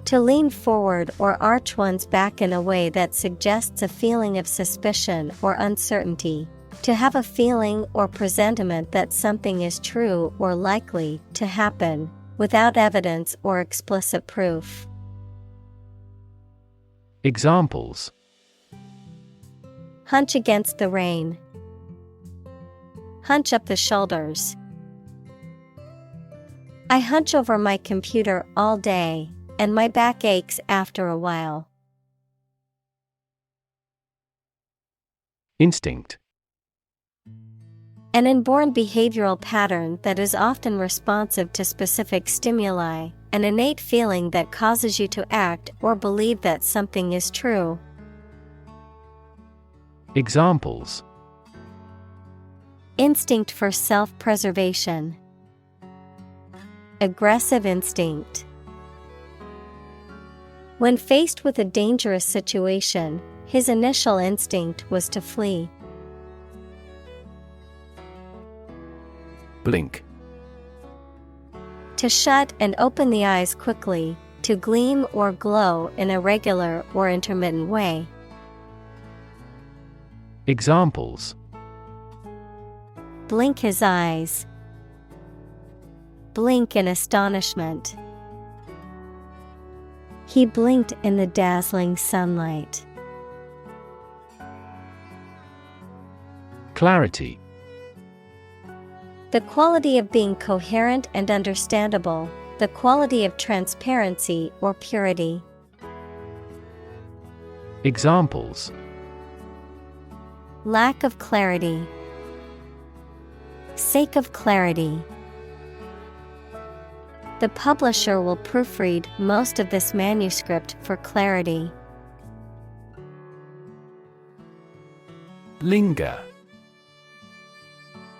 To lean forward or arch one's back in a way that suggests a feeling of suspicion or uncertainty. To have a feeling or presentiment that something is true or likely to happen, without evidence or explicit proof. Examples: Hunch against the rain. Hunch up the shoulders. I hunch over my computer all day, and my back aches after a while. Instinct. An inborn behavioral pattern that is often responsive to specific stimuli, an innate feeling that causes you to act or believe that something is true. Examples: Instinct for self-preservation. Aggressive instinct. When faced with a dangerous situation, his initial instinct was to flee. Blink. To shut and open the eyes quickly, to gleam or glow in a regular or intermittent way. Examples: Blink his eyes. Blink in astonishment. He blinked in the dazzling sunlight. Clarity. The quality of being coherent and understandable, the quality of transparency or purity. Examples: Lack of clarity. Sake of clarity. The publisher will proofread most of this manuscript for clarity. Linger.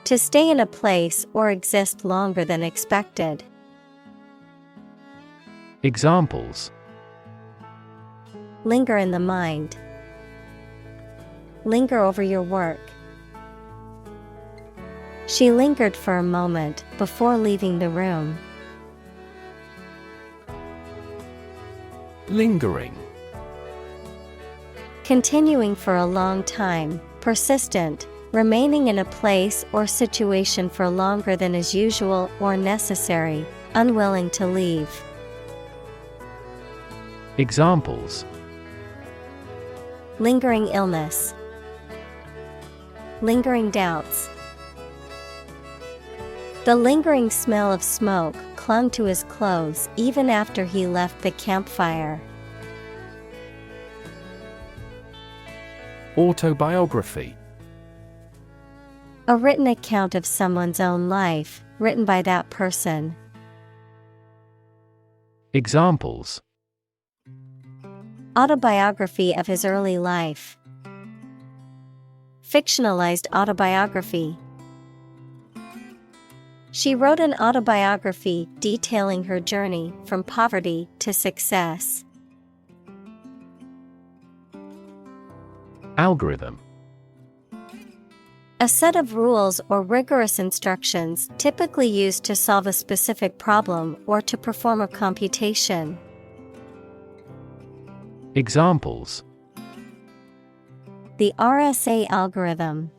To stay in a place or exist longer than expected. Examples: Linger in the mind. Linger over your work. She lingered for a moment before leaving the room. Lingering. Continuing for a long time, persistent, remaining in a place or situation for longer than is usual or necessary, unwilling to leave. Examples: Lingering illness. Lingering doubts. The lingering smell of smoke clung to his clothes even after he left the campfire. Autobiography. A written account of someone's own life, written by that person. Examples: Autobiography of his early life. Fictionalized autobiography. She wrote an autobiography detailing her journey from poverty to success. Algorithm. A set of rules or rigorous instructions typically used to solve a specific problem or to perform a computation. Examples: The RSA algorithm.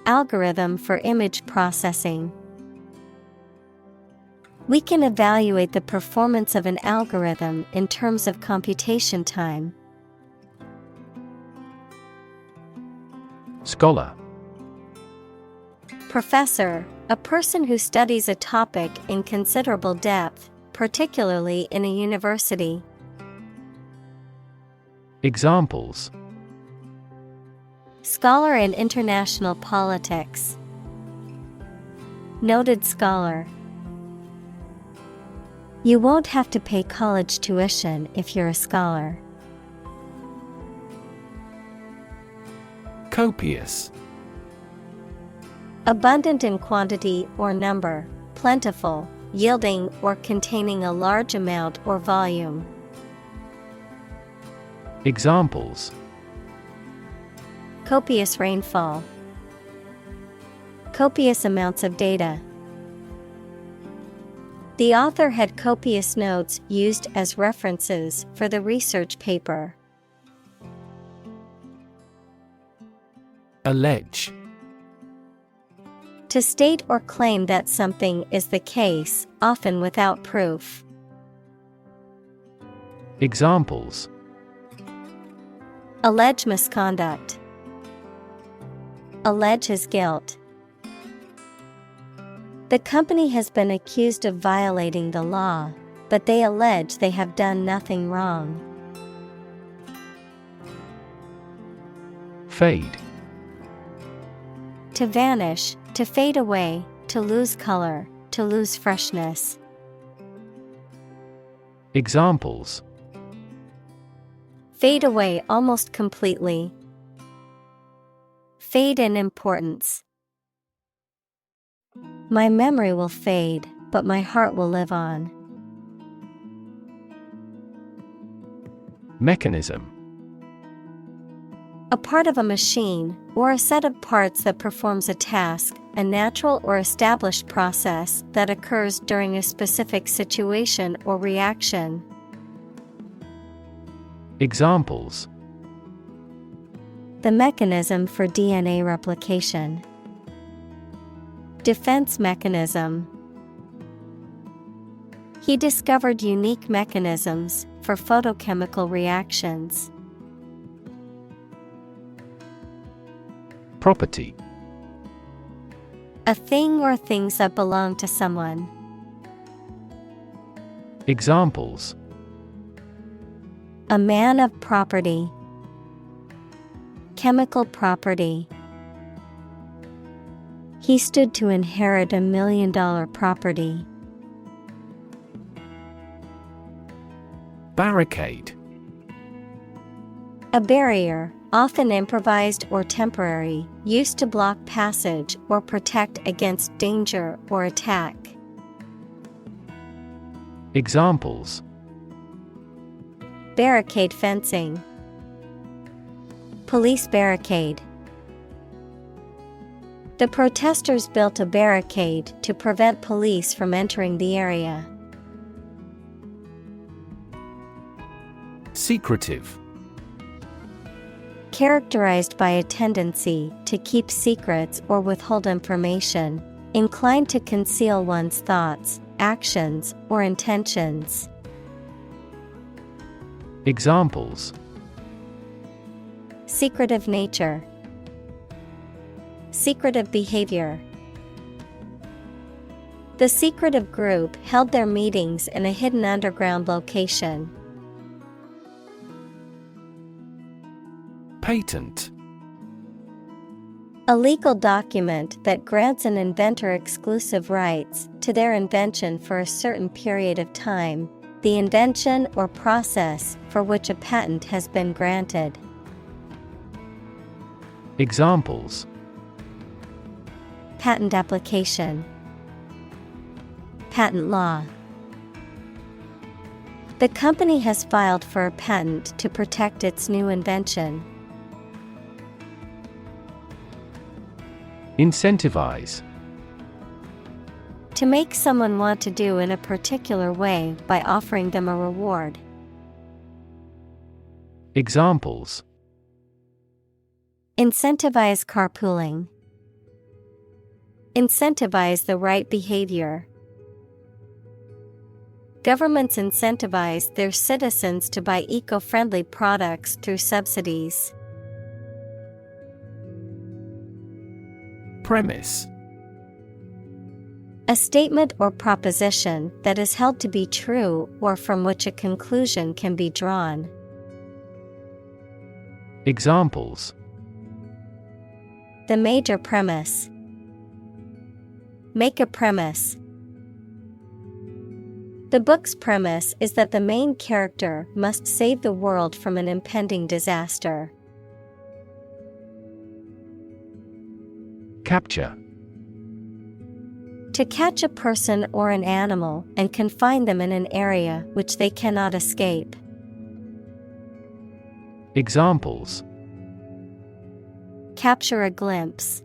Algorithm for image processing. We can evaluate the performance of an algorithm in terms of computation time. Scholar. Professor, a person who studies a topic in considerable depth, particularly in a university. Examples: Scholar in international politics. Noted scholar. You won't have to pay college tuition if you're a scholar. Copious. Abundant in quantity or number, plentiful, yielding or containing a large amount or volume. Examples: Copious rainfall. Copious amounts of data. The author had copious notes used as references for the research paper. Allege. To state or claim that something is the case, often without proof. Examples: Allege misconduct. Allege his guilt. The company has been accused of violating the law, but they allege they have done nothing wrong. Fade. To vanish, to fade away, to lose color, to lose freshness. Examples: Fade away almost completely. Fade in importance. My memory will fade, but my heart will live on. Mechanism. A part of a machine, or a set of parts that performs a task, a natural or established process that occurs during a specific situation or reaction. Examples: The mechanism for DNA replication. Defense mechanism. He discovered unique mechanisms for photochemical reactions. Property. A thing or things that belong to someone. Examples: A man of property. Chemical property. He stood to inherit $1 million property. Barricade. A barrier, often improvised or temporary, used to block passage or protect against danger or attack. Examples: Barricade fencing. Police barricade. The protesters built a barricade to prevent police from entering the area. Secretive. Characterized by a tendency to keep secrets or withhold information, inclined to conceal one's thoughts, actions, or intentions. Examples: Secretive nature. Secretive behavior. The secretive group held their meetings in a hidden underground location. Patent. A legal document that grants an inventor exclusive rights to their invention for a certain period of time, the invention or process for which a patent has been granted. Examples: Patent application. Patent law. The company has filed for a patent to protect its new invention. Incentivize. To make someone want to do in a particular way by offering them a reward. Examples: Incentivize carpooling. Incentivize the right behavior. Governments incentivize their citizens to buy eco-friendly products through subsidies. Premise. A statement or proposition that is held to be true or from which a conclusion can be drawn. Examples: The major premise. Make a premise. The book's premise is that the main character must save the world from an impending disaster. Capture. To catch a person or an animal and confine them in an area which they cannot escape. Examples: Capture a glimpse.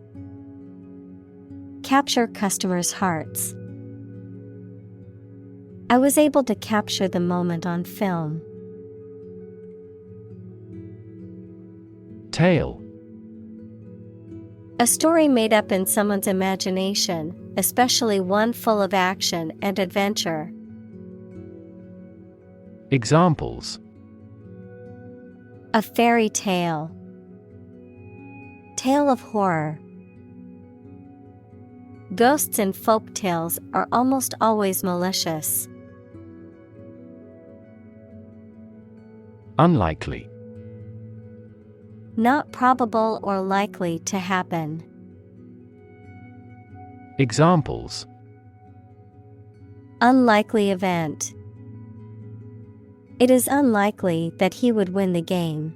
Capture customers' hearts. I was able to capture the moment on film. Tale. A story made up in someone's imagination, especially one full of action and adventure. Examples: A fairy tale. Tale of horror. Ghosts in folk tales are almost always malicious. Unlikely. Not probable or likely to happen. Examples: Unlikely event. It is unlikely that he would win the game.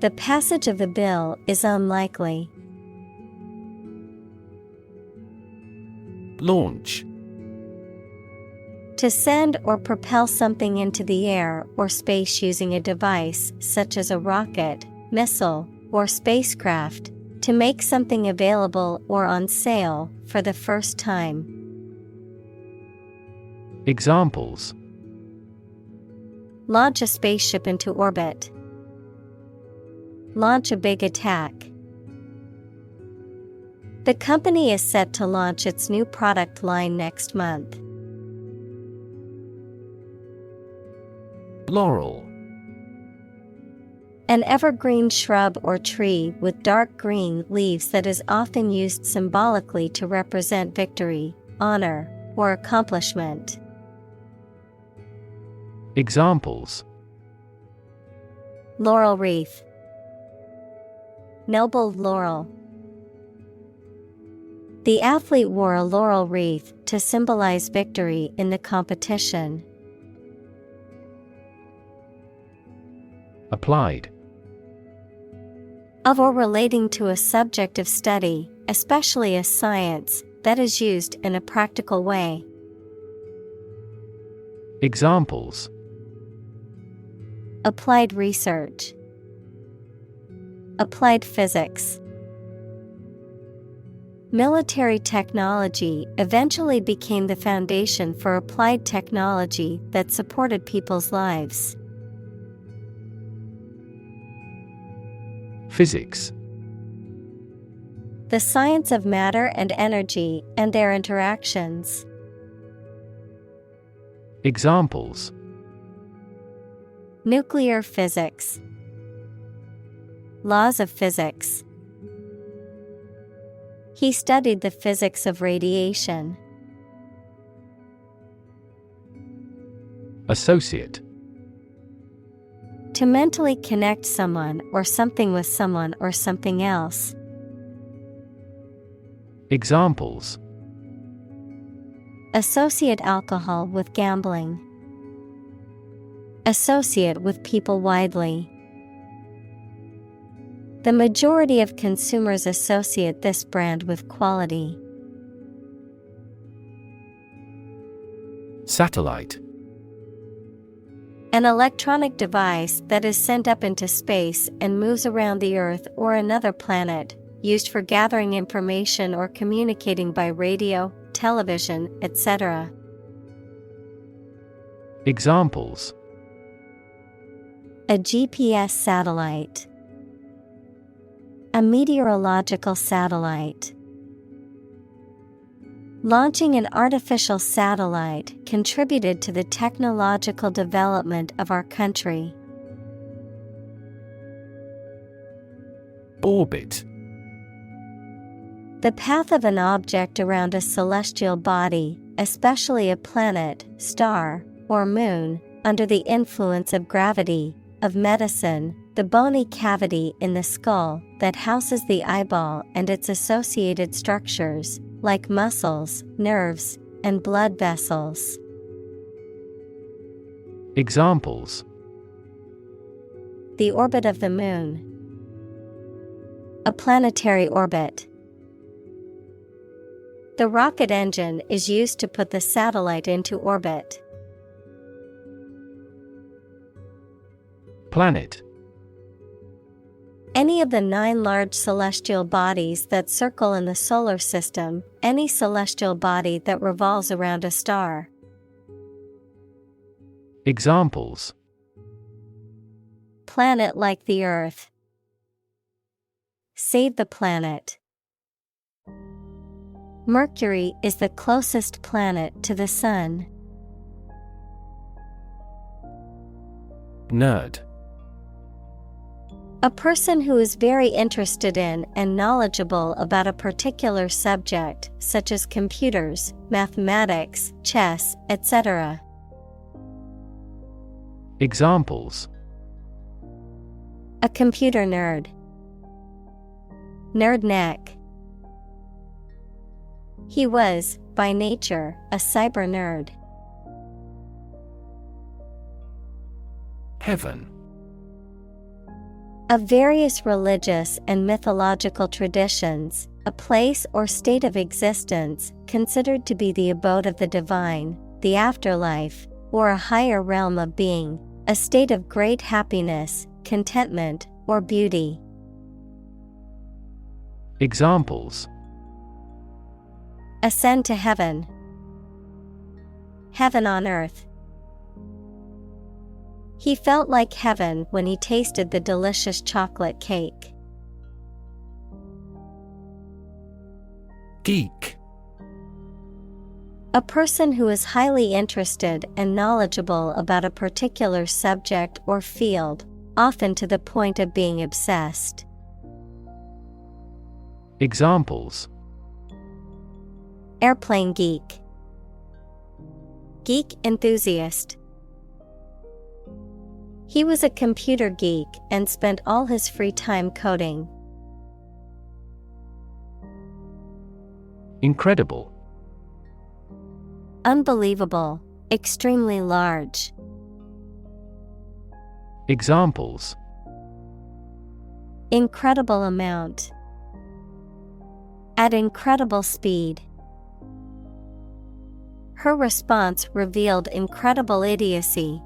The passage of the bill is unlikely. Launch. To send or propel something into the air or space using a device such as a rocket, missile, or spacecraft, to make something available or on sale for the first time. Examples: Launch a spaceship into orbit. Launch a big attack. The company is set to launch its new product line next month. Laurel. An evergreen shrub or tree with dark green leaves that is often used symbolically to represent victory, honor, or accomplishment. Examples: Laurel wreath. Noble laurel. The athlete wore a laurel wreath to symbolize victory in the competition. Applied. Of or relating to a subject of study, especially a science, that is used in a practical way. Examples: Applied research. Applied physics. Military technology eventually became the foundation for applied technology that supported people's lives. Physics. The science of matter and energy and their interactions. Examples: Nuclear physics. Laws of physics. He studied the physics of radiation. Associate. To mentally connect someone or something with someone or something else. Examples: Associate alcohol with gambling. Associate with people widely. The majority of consumers associate this brand with quality. Satellite. An electronic device that is sent up into space and moves around the Earth or another planet, used for gathering information or communicating by radio, television, etc. Examples: A GPS satellite. A meteorological satellite. Launching an artificial satellite contributed to the technological development of our country. Orbit. The path of an object around a celestial body, especially a planet, star, or moon, under the influence of gravity. Of medicine, the bony cavity in the skull that houses the eyeball and its associated structures, like muscles, nerves, and blood vessels. Examples: The orbit of the moon. A planetary orbit. The rocket engine is used to put the satellite into orbit. Planet. Any of the 9 large celestial bodies that circle in the solar system, any celestial body that revolves around a star. Examples: Planet like the Earth. Save the planet. Mercury is the closest planet to the Sun. Nerd. A person who is very interested in and knowledgeable about a particular subject, such as computers, mathematics, chess, etc. Examples: A computer nerd. Nerd neck. He was, by nature, a cyber nerd. Heaven. Of various religious and mythological traditions, a place or state of existence considered to be the abode of the divine, the afterlife, or a higher realm of being, a state of great happiness, contentment, or beauty. Examples: Ascend to heaven. Heaven on earth. He felt like heaven when he tasted the delicious chocolate cake. Geek. A person who is highly interested and knowledgeable about a particular subject or field, often to the point of being obsessed. Examples: Airplane geek. Geek enthusiast. He was a computer geek and spent all his free time coding. Incredible. Unbelievable, extremely large. Examples: Incredible amount. At incredible speed. Her response revealed incredible idiocy.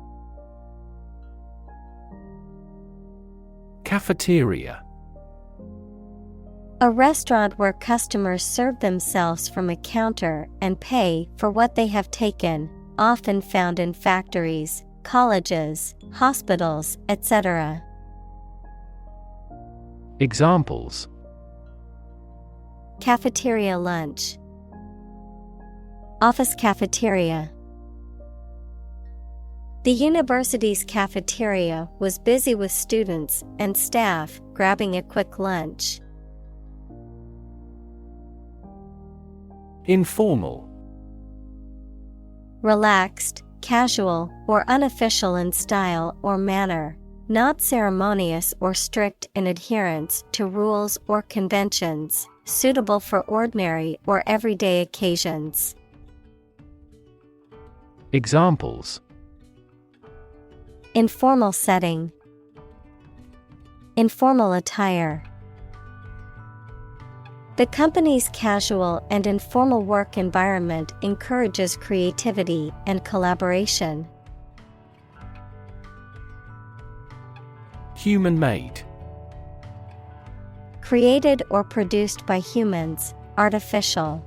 Cafeteria. A restaurant where customers serve themselves from a counter and pay for what they have taken, often found in factories, colleges, hospitals, etc. Examples: Cafeteria lunch. Office cafeteria. The university's cafeteria was busy with students and staff grabbing a quick lunch. Informal. Relaxed, casual, or unofficial in style or manner, not ceremonious or strict in adherence to rules or conventions, suitable for ordinary or everyday occasions. Examples: Informal setting. Informal attire. The company's casual and informal work environment encourages creativity and collaboration. Human-made. Created or produced by humans, artificial.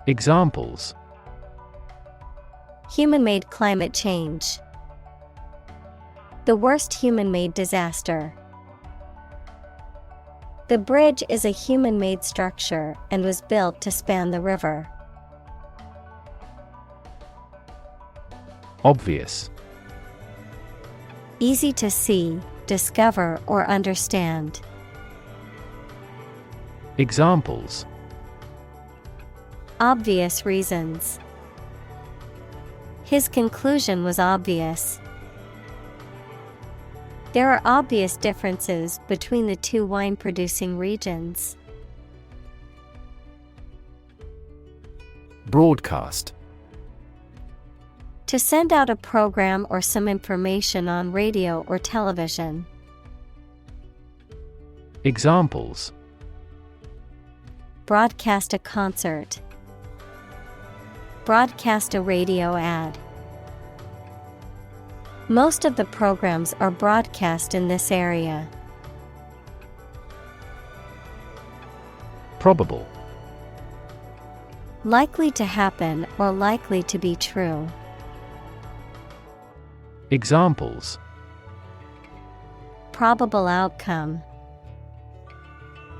Examples: Human-made climate change. The worst human-made disaster. The bridge is a human-made structure and was built to span the river. Obvious. Easy to see, discover, or understand. Examples: Obvious reasons. His conclusion was obvious. There are obvious differences between the two wine-producing regions. Broadcast. To send out a program or some information on radio or television. Examples: Broadcast a concert. Broadcast a radio ad. Most of the programs are broadcast in this area. Probable. Likely to happen or likely to be true. Examples: Probable outcome.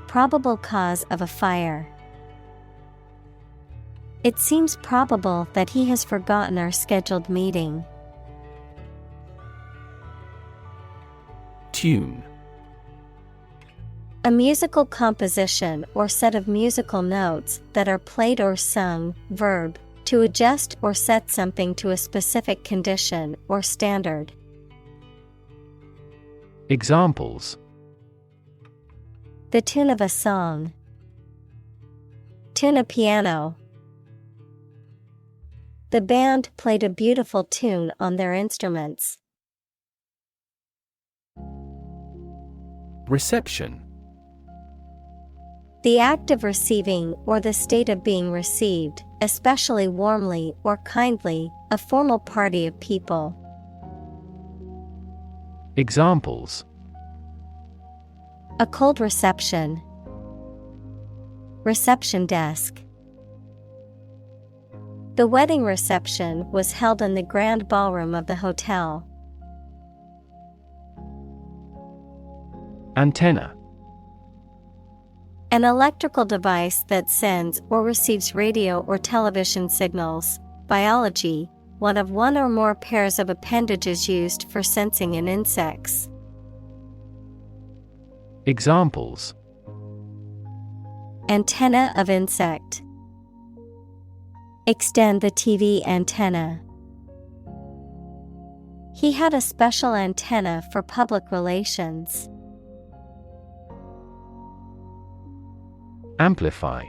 Probable cause of a fire. It seems probable that he has forgotten our scheduled meeting. Tune. A musical composition or set of musical notes that are played or sung. Verb, to adjust or set something to a specific condition or standard. Examples: The tune of a song. Tune a piano. The band played a beautiful tune on their instruments. Reception. The act of receiving or the state of being received, especially warmly or kindly, a formal party of people. Examples: A cold reception. Reception desk. The wedding reception was held in the grand ballroom of the hotel. Antenna. An electrical device that sends or receives radio or television signals. Biology, one of one or more pairs of appendages used for sensing in insects. Examples: Antenna of insect. Extend the TV antenna. He had a special antenna for public relations. Amplify.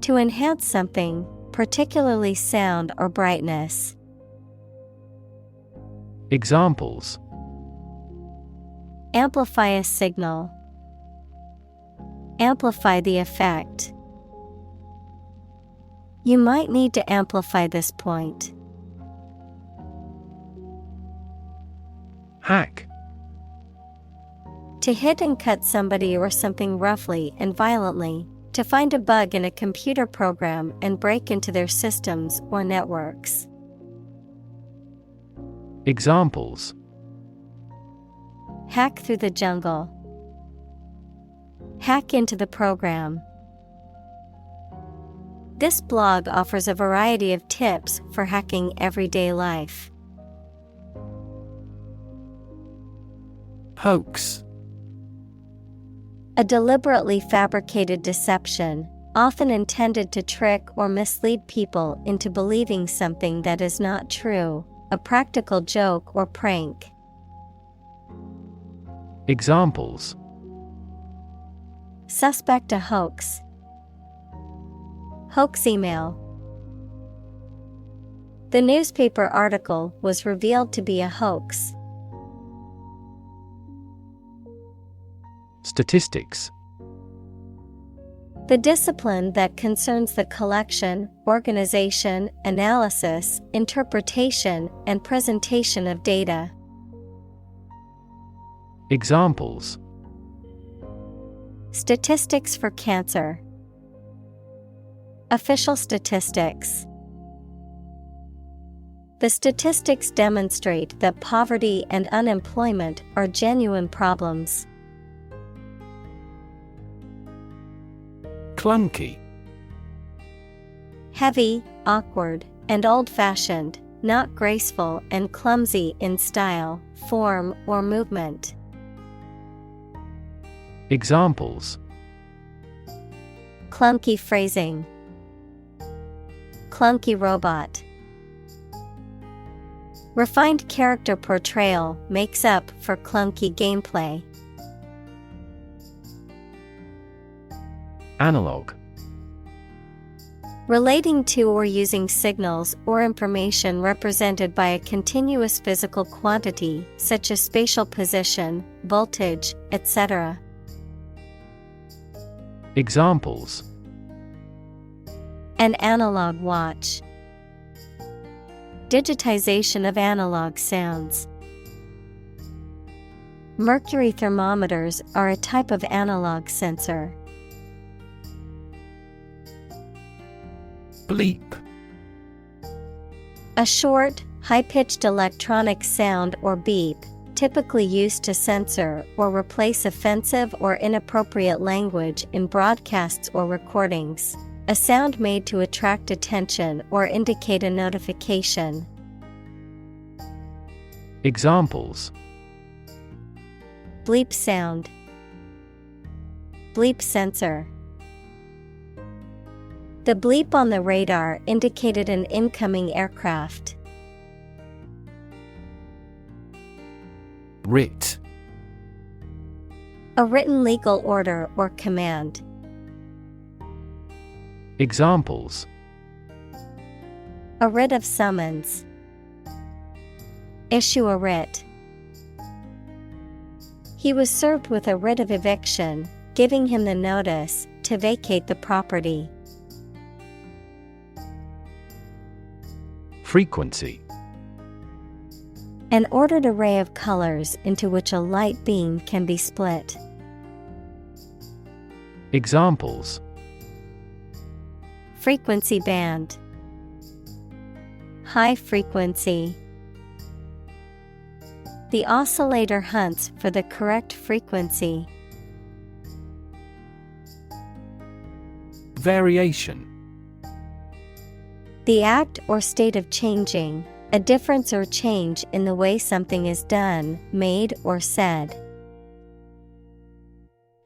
To enhance something, particularly sound or brightness. Examples: Amplify a signal. Amplify the effect. You might need to amplify this point. Hack. To hit and cut somebody or something roughly and violently. To find a bug in a computer program and break into their systems or networks. Examples: Hack through the jungle. Hack into the program. This blog offers a variety of tips for hacking everyday life. Hoax. A deliberately fabricated deception, often intended to trick or mislead people into believing something that is not true, a practical joke or prank. Examples: Suspect a hoax. Hoax email. The newspaper article was revealed to be a hoax. Statistics. The discipline that concerns the collection, organization, analysis, interpretation, and presentation of data. Examples: Statistics for cancer. Official statistics. The statistics demonstrate that poverty and unemployment are genuine problems. Clunky. Heavy, awkward, and old-fashioned, not graceful and clumsy in style, form, or movement. Examples: Clunky phrasing. Clunky robot. Refined character portrayal makes up for clunky gameplay. Analog. Relating to or using signals or information represented by a continuous physical quantity, such as spatial position, voltage, etc. Examples: An analog watch. Digitization of analog sounds. Mercury thermometers are a type of analog sensor. Bleep. A short, high-pitched electronic sound or beep, typically used to censor or replace offensive or inappropriate language in broadcasts or recordings. A sound made to attract attention or indicate a notification. Examples: Bleep sound. Bleep sensor. The bleep on the radar indicated an incoming aircraft. Writ. A written legal order or command. Examples: A writ of summons. Issue a writ. He was served with a writ of eviction, giving him the notice to vacate the property. Frequency. An ordered array of colors into which a light beam can be split. Examples: Frequency band. High frequency. The oscillator hunts for the correct frequency. Variation. The act or state of changing, a difference or change in the way something is done, made, or said.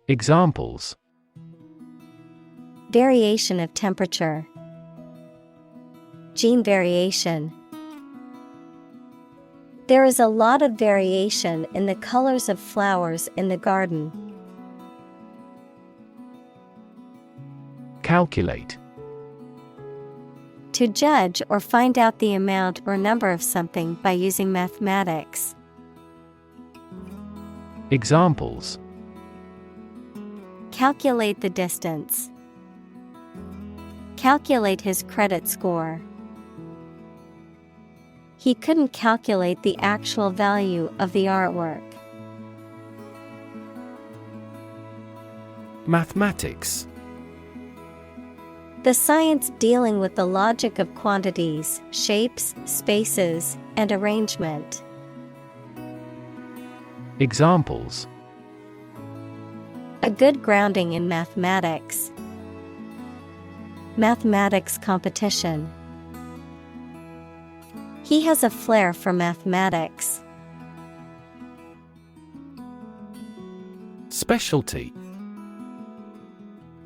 Examples: Variation of temperature. Gene variation. There is a lot of variation in the colors of flowers in the garden. Calculate. To judge or find out the amount or number of something by using mathematics. Examples: Calculate the distance. Calculate his credit score. He couldn't calculate the actual value of the artwork. Mathematics. The science dealing with the logic of quantities, shapes, spaces, and arrangement. Examples: A good grounding in mathematics. Mathematics competition. He has a flair for mathematics. Specialty.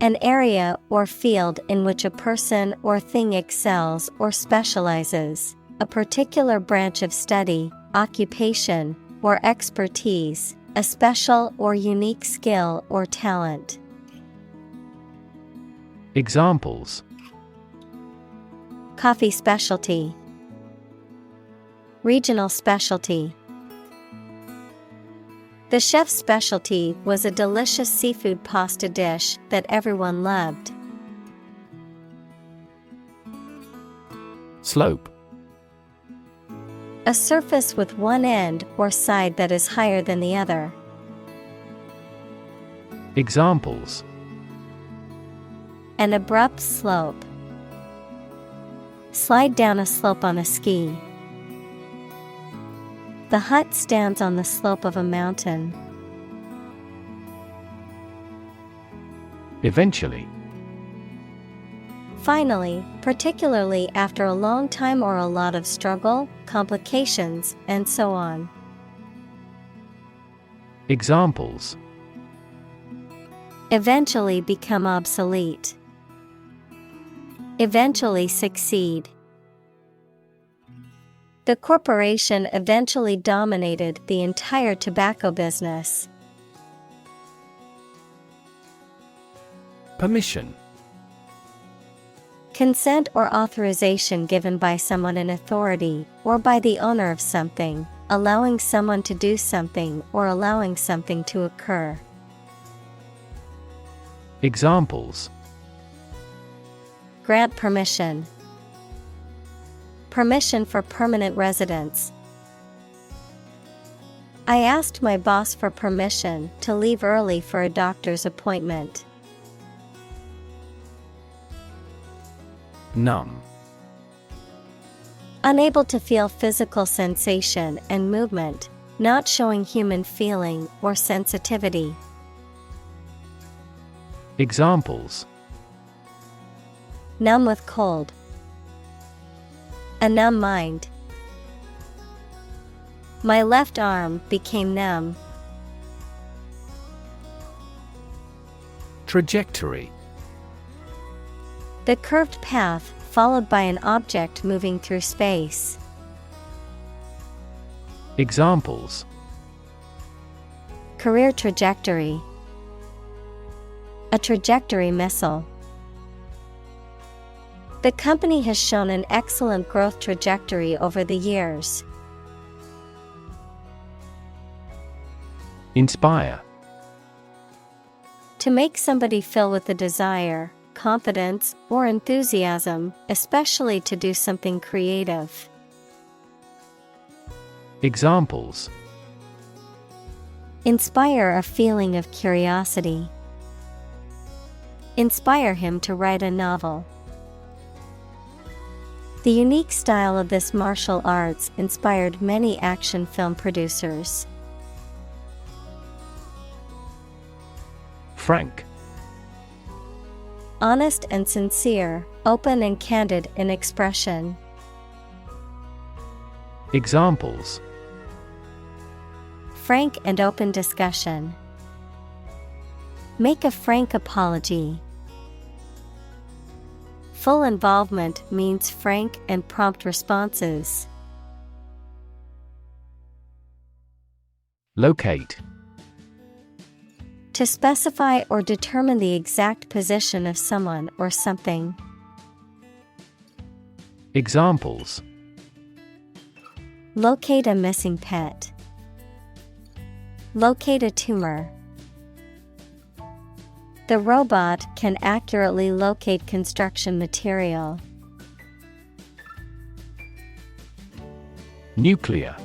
An area or field in which a person or thing excels or specializes, a particular branch of study, occupation, or expertise, a special or unique skill or talent. Examples: Coffee specialty. Regional specialty. The chef's specialty was a delicious seafood pasta dish that everyone loved. Slope. A surface with one end or side that is higher than the other. Examples: an abrupt slope. Slide down a slope on a ski. The hut stands on the slope of a mountain. Eventually. Finally, particularly after a long time or a lot of struggle, complications, and so on. Examples: eventually become obsolete. Eventually succeed. The corporation eventually dominated the entire tobacco business. Permission. Consent or authorization given by someone in authority, or by the owner of something, allowing someone to do something or allowing something to occur. Examples: grant permission. Permission for permanent residence. I asked my boss for permission to leave early for a doctor's appointment. Numb. Unable to feel physical sensation and movement, not showing human feeling or sensitivity. Examples: numb with cold. A numb mind. My left arm became numb. Trajectory. The curved path followed by an object moving through space. Examples: career trajectory. A trajectory missile. The company has shown an excellent growth trajectory over the years. Inspire. To make somebody feel with the desire, confidence, or enthusiasm, especially to do something creative. Examples: inspire a feeling of curiosity. Inspire him to write a novel. The unique style of this martial arts inspired many action film producers. Frank. Honest and sincere, open and candid in expression. Examples: frank and open discussion. Make a frank apology. Full involvement means frank and prompt responses. Locate. To specify or determine the exact position of someone or something. Examples: locate a missing pet. Locate a tumor. The robot can accurately locate construction material. Nuclear.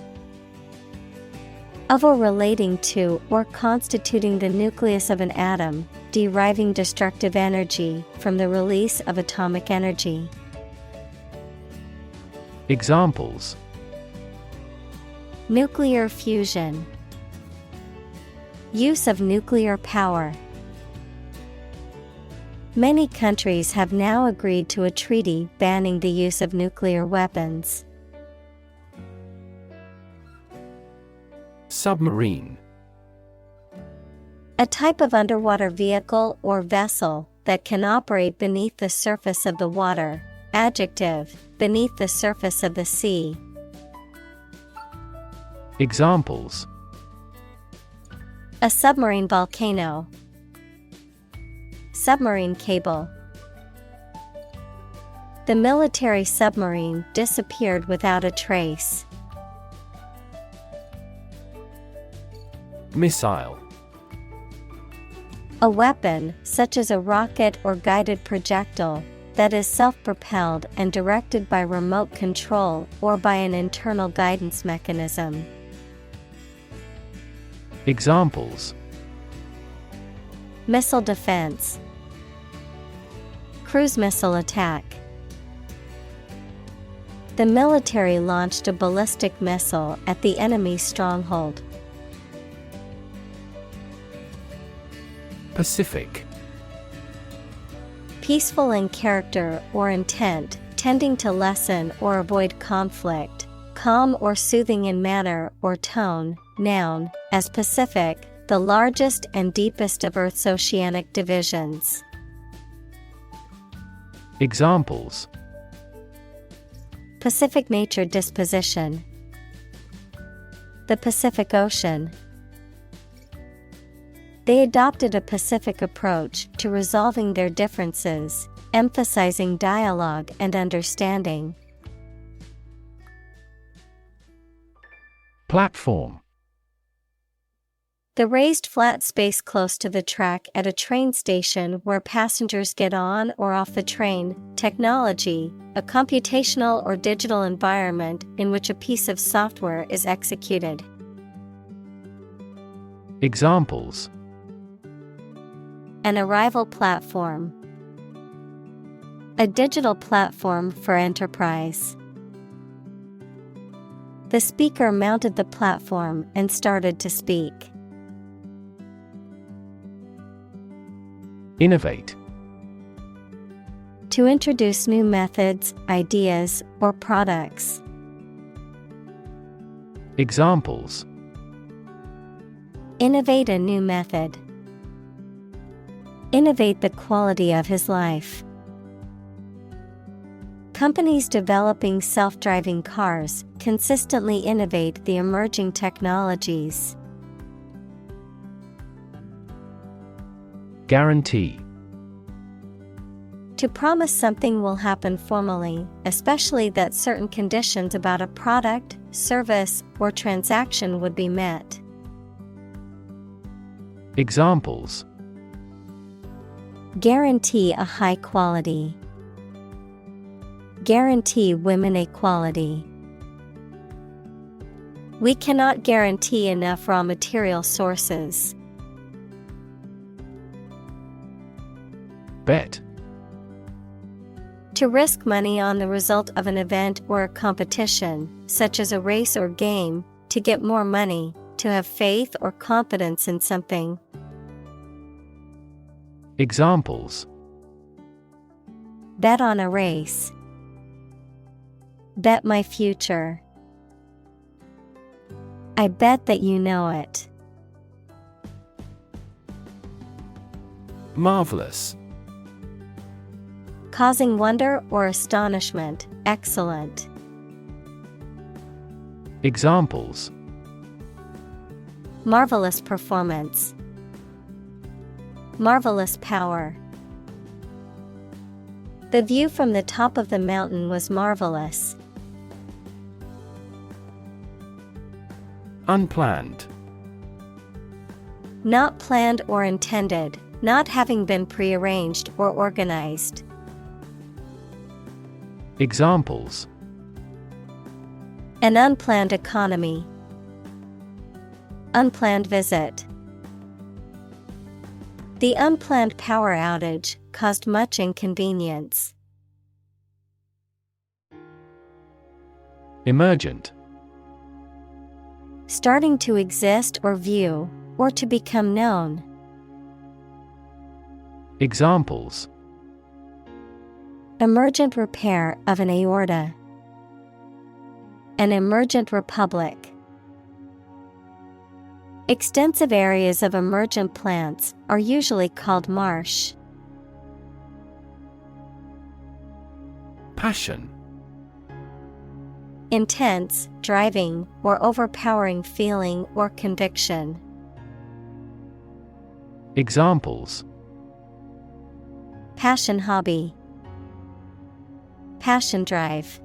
Of or relating to or constituting the nucleus of an atom, deriving destructive energy from the release of atomic energy. Examples: nuclear fusion. Use of nuclear power. Many countries have now agreed to a treaty banning the use of nuclear weapons. Submarine. A type of underwater vehicle or vessel that can operate beneath the surface of the water. Adjective, beneath the surface of the sea. Examples: a submarine volcano. Submarine cable. The military submarine disappeared without a trace. Missile. A weapon, such as a rocket or guided projectile, that is self-propelled and directed by remote control or by an internal guidance mechanism. Missile defense. Cruise missile attack. The military launched a ballistic missile at the enemy's stronghold. Pacific. Peaceful in character or intent, tending to lessen or avoid conflict, calm or soothing in manner or tone. Noun, as Pacific, the largest and deepest of Earth's oceanic divisions. Examples: Pacific nature disposition. The Pacific Ocean. They adopted a pacific approach to resolving their differences, emphasizing dialogue and understanding. Platform. The raised flat space close to the track at a train station where passengers get on or off the train. Technology, a computational or digital environment in which a piece of software is executed. Examples: An arrival platform. A digital platform for enterprise. The speaker mounted the platform and started to speak. Innovate. To introduce new methods, ideas, or products. Examples: Innovate a new method. Innovate the quality of his life. Companies developing self-driving cars consistently innovate the emerging technologies. Guarantee. To promise something will happen formally, especially that certain conditions about a product, service, or transaction would be met. Examples: Guarantee a high quality. Guarantee women equality. We cannot guarantee enough raw material sources. Bet. To risk money on the result of an event or a competition, such as a race or game, to get more money, to have faith or confidence in something. Examples: Bet on a race. Bet my future. I bet that you know it. Marvelous. Causing wonder or astonishment, excellent. Examples: Marvelous performance. Marvelous power. The view from the top of the mountain was marvelous. Unplanned. Not planned or intended, not having been prearranged or organized. Examples: An unplanned economy. Unplanned visit. The unplanned power outage caused much inconvenience. Emergent. Starting to exist or view, or to become known. Examples: Emergent repair of an aorta. An emergent republic. Extensive areas of emergent plants are usually called marsh. Passion. Intense, driving, or overpowering feeling or conviction. Examples: Passion hobby. Passion drive.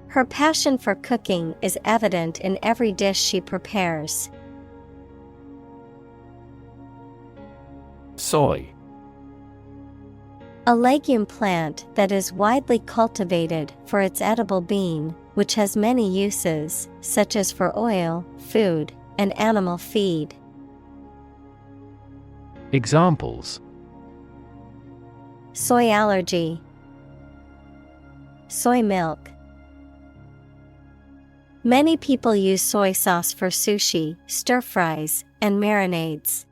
Her passion for cooking is evident in every dish she prepares. Soy. A legume plant that is widely cultivated for its edible bean, which has many uses, such as for oil, food, and animal feed. Examples: soy allergy, soy milk. Many people use soy sauce for sushi, stir fries, and marinades.